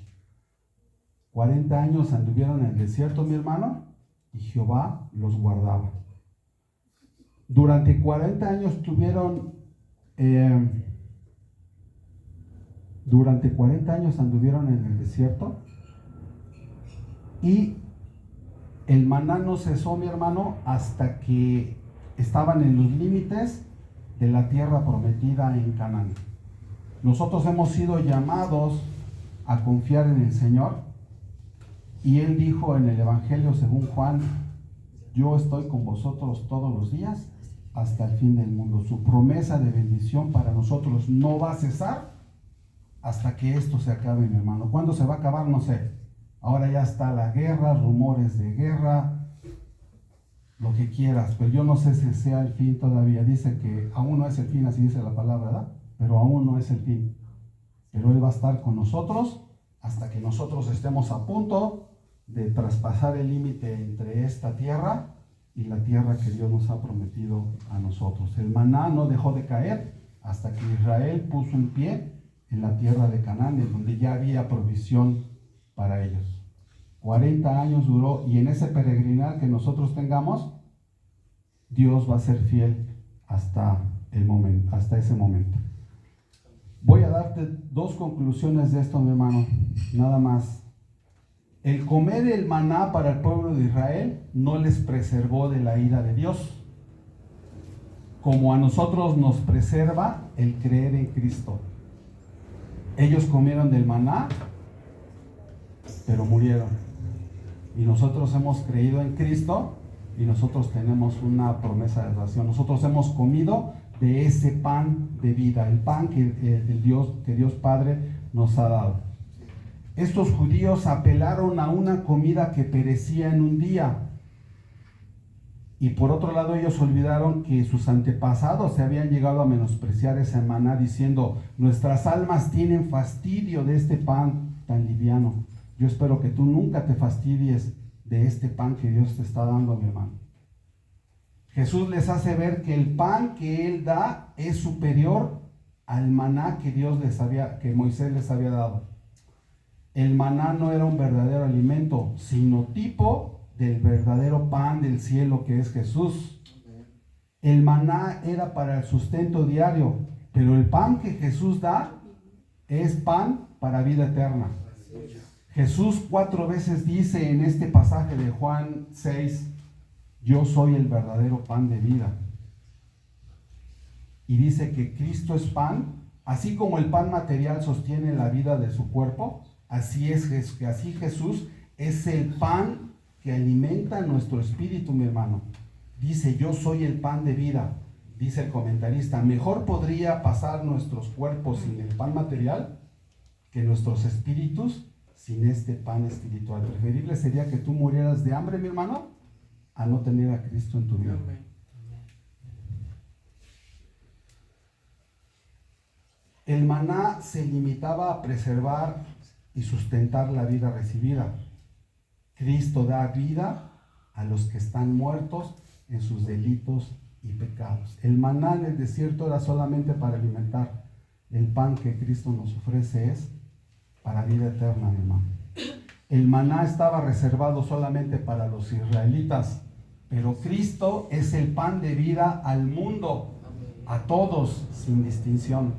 40 años anduvieron en el desierto, mi hermano, y Jehová los guardaba. Durante 40 años durante 40 años anduvieron en el desierto y el maná no cesó, mi hermano, hasta que estaban en los límites de la tierra prometida en Canaán. Nosotros hemos sido llamados a confiar en el Señor. Y Él dijo en el Evangelio según Juan, yo estoy con vosotros todos los días hasta el fin del mundo. Su promesa de bendición para nosotros no va a cesar hasta que esto se acabe, mi hermano. ¿Cuándo se va a acabar? No sé. Ahora ya está la guerra, rumores de guerra, lo que quieras, pero yo no sé si sea el fin todavía. Dice que aún no es el fin, así dice la palabra, ¿verdad? Pero aún no es el fin. Pero Él va a estar con nosotros hasta que nosotros estemos a punto de traspasar el límite entre esta tierra y la tierra que Dios nos ha prometido a nosotros. El maná no dejó de caer hasta que Israel puso un pie en la tierra de Canaán, en donde ya había provisión para ellos. 40 años duró, y en ese peregrinar que nosotros tengamos, Dios va a ser fiel hasta ese momento. Voy a darte 2 conclusiones de esto, mi hermano, nada más. El comer el maná para el pueblo de Israel no les preservó de la ira de Dios, como a nosotros nos preserva el creer en Cristo. Ellos comieron del maná, pero murieron. Y nosotros hemos creído en Cristo y nosotros tenemos una promesa de salvación. Nosotros hemos comido de ese pan de vida, el pan que Dios Padre nos ha dado. Estos judíos apelaron a una comida que perecía en un día. Y por otro lado, ellos olvidaron que sus antepasados se habían llegado a menospreciar ese maná, diciendo: nuestras almas tienen fastidio de este pan tan liviano. Yo espero que tú nunca te fastidies de este pan que Dios te está dando, mi hermano. Jesús les hace ver que el pan que Él da es superior al maná que Moisés les había dado. El maná no era un verdadero alimento, sino tipo del verdadero pan del cielo que es Jesús. El maná era para el sustento diario, pero el pan que Jesús da es pan para vida eterna. Jesús 4 veces dice en este pasaje de Juan 6: yo soy el verdadero pan de vida. Y dice que Cristo es pan, así como el pan material sostiene la vida de su cuerpo, así Jesús es el pan que alimenta nuestro espíritu, mi hermano. Dice: yo soy el pan de vida. Dice el comentarista: mejor podría pasar nuestros cuerpos sin el pan material que nuestros espíritus sin este pan espiritual. Preferible sería que tú murieras de hambre, mi hermano, a no tener a Cristo en tu vida. El maná se limitaba a preservar y sustentar la vida recibida. Cristo da vida a los que están muertos en sus delitos y pecados. El maná en el desierto era solamente para alimentar. El pan que Cristo nos ofrece es para vida eterna, mi hermano. El maná estaba reservado solamente para los israelitas, pero Cristo es el pan de vida al mundo, a todos sin distinción.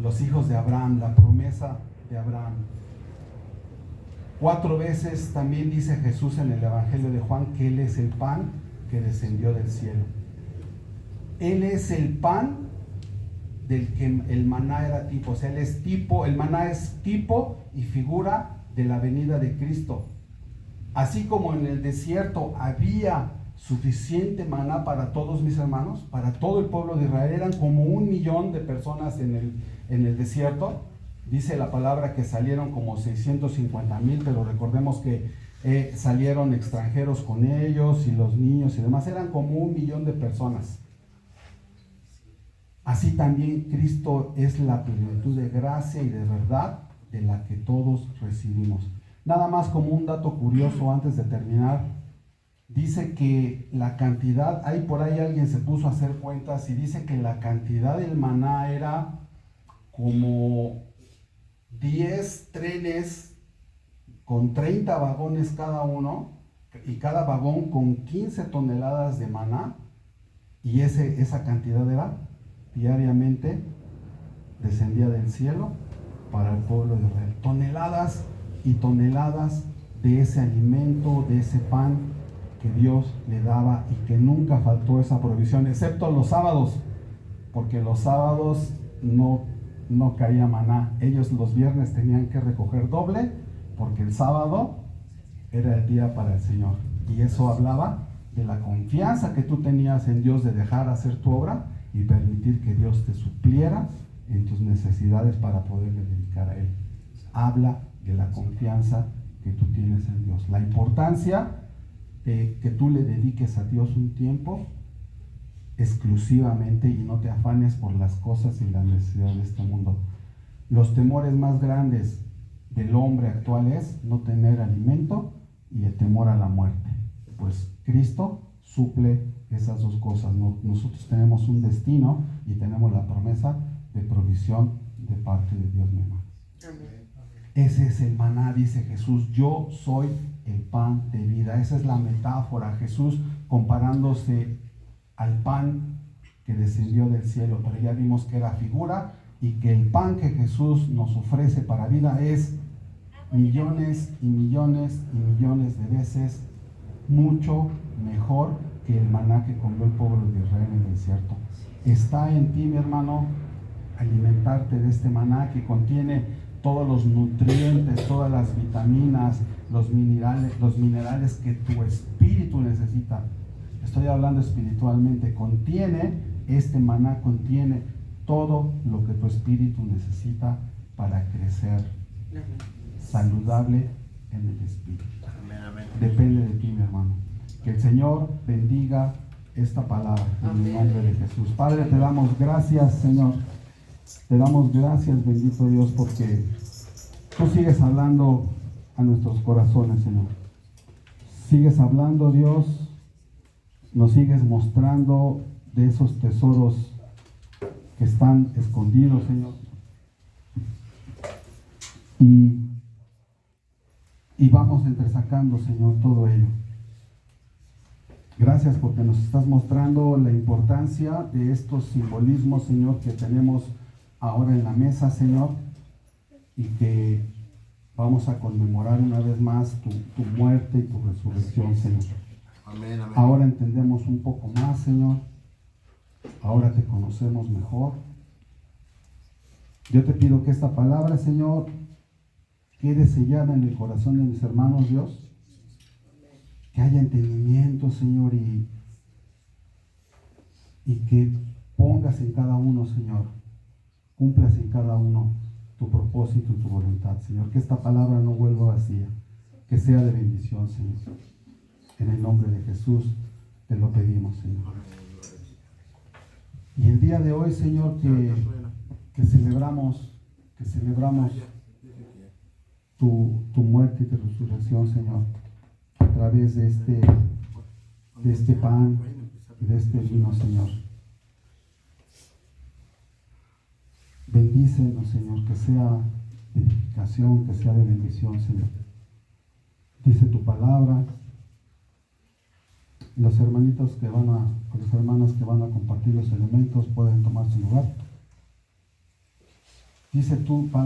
Los hijos de Abraham, la promesa de Abraham. 4 veces también dice Jesús en el Evangelio de Juan que Él es el pan que descendió del cielo. Él es el pan del que el maná era tipo. O sea, Él es tipo, el maná es tipo y figura de la venida de Cristo. Así como en el desierto había suficiente maná para todos, mis hermanos, para todo el pueblo de Israel, eran como 1 millón de personas en el desierto. Dice la palabra que salieron como 650,000, pero recordemos que salieron extranjeros con ellos y los niños y demás, eran como 1 millón de personas. Así también Cristo es la plenitud de gracia y de verdad de la que todos recibimos. Nada más como un dato curioso antes de terminar, dice que la cantidad, por ahí alguien se puso a hacer cuentas y dice que la cantidad del maná era como 10 trenes con 30 vagones cada uno, y cada vagón con 15 toneladas de maná, y esa cantidad era diariamente descendía del cielo para el pueblo de Israel. Toneladas y toneladas de ese alimento, de ese pan que Dios le daba, y que nunca faltó esa provisión, excepto los sábados, porque los sábados no caía maná. Ellos los viernes tenían que recoger doble, porque el sábado era el día para el Señor. Y eso hablaba de la confianza que tú tenías en Dios de dejar hacer tu obra y permitir que Dios te supliera en tus necesidades para poderle dedicar a Él. Habla de la confianza que tú tienes en Dios, la importancia de que tú le dediques a Dios un tiempo exclusivamente y no te afanes por las cosas y las necesidades de este mundo. Los temores más grandes del hombre actual es no tener alimento y el temor a la muerte. Pues Cristo suple esas 2 cosas. Nosotros tenemos un destino y tenemos la promesa de provisión de parte de Dios, mi hermano. Ese es el maná, dice Jesús. Yo soy el pan de vida. Esa es la metáfora. Jesús comparándose al pan que descendió del cielo. Pero ya vimos que era figura y que el pan que Jesús nos ofrece para vida es millones y millones y millones de veces mucho mejor que el maná que comió el pueblo de Israel en el desierto. Está en ti, mi hermano, alimentarte de este maná que contiene todos los nutrientes, todas las vitaminas, los minerales que tu espíritu necesita. Estoy hablando espiritualmente. Este maná contiene todo lo que tu espíritu necesita para crecer saludable en el espíritu. Depende de ti, mi hermano. Que el Señor bendiga esta palabra en el nombre de Jesús. Padre, te damos gracias, Señor. Te damos gracias, bendito Dios, porque tú sigues hablando a nuestros corazones, Señor. Sigues hablando, Dios. Nos sigues mostrando de esos tesoros que están escondidos, Señor. Y vamos entresacando, Señor, todo ello. Gracias porque nos estás mostrando la importancia de estos simbolismos, Señor, que tenemos ahora en la mesa, Señor, y que vamos a conmemorar una vez más tu muerte y tu resurrección, Señor. Amén, amén. Ahora entendemos un poco más, Señor. Ahora te conocemos mejor. Yo te pido que esta palabra, Señor, quede sellada en el corazón de mis hermanos, Dios. Que haya entendimiento, Señor, y que pongas en cada uno, Señor, cumplas en cada uno tu propósito y tu voluntad, Señor. Que esta palabra no vuelva vacía, que sea de bendición, Señor. En el nombre de Jesús te lo pedimos, Señor. Y el día de hoy, Señor, que celebramos tu muerte y tu resurrección, Señor, a través de este pan y de este vino, Señor. Bendícenos, Señor, que sea de edificación, que sea de bendición, Señor. Dice tu palabra. Los hermanitos las hermanas que van a compartir los elementos pueden tomar su lugar. Dice tu Padre.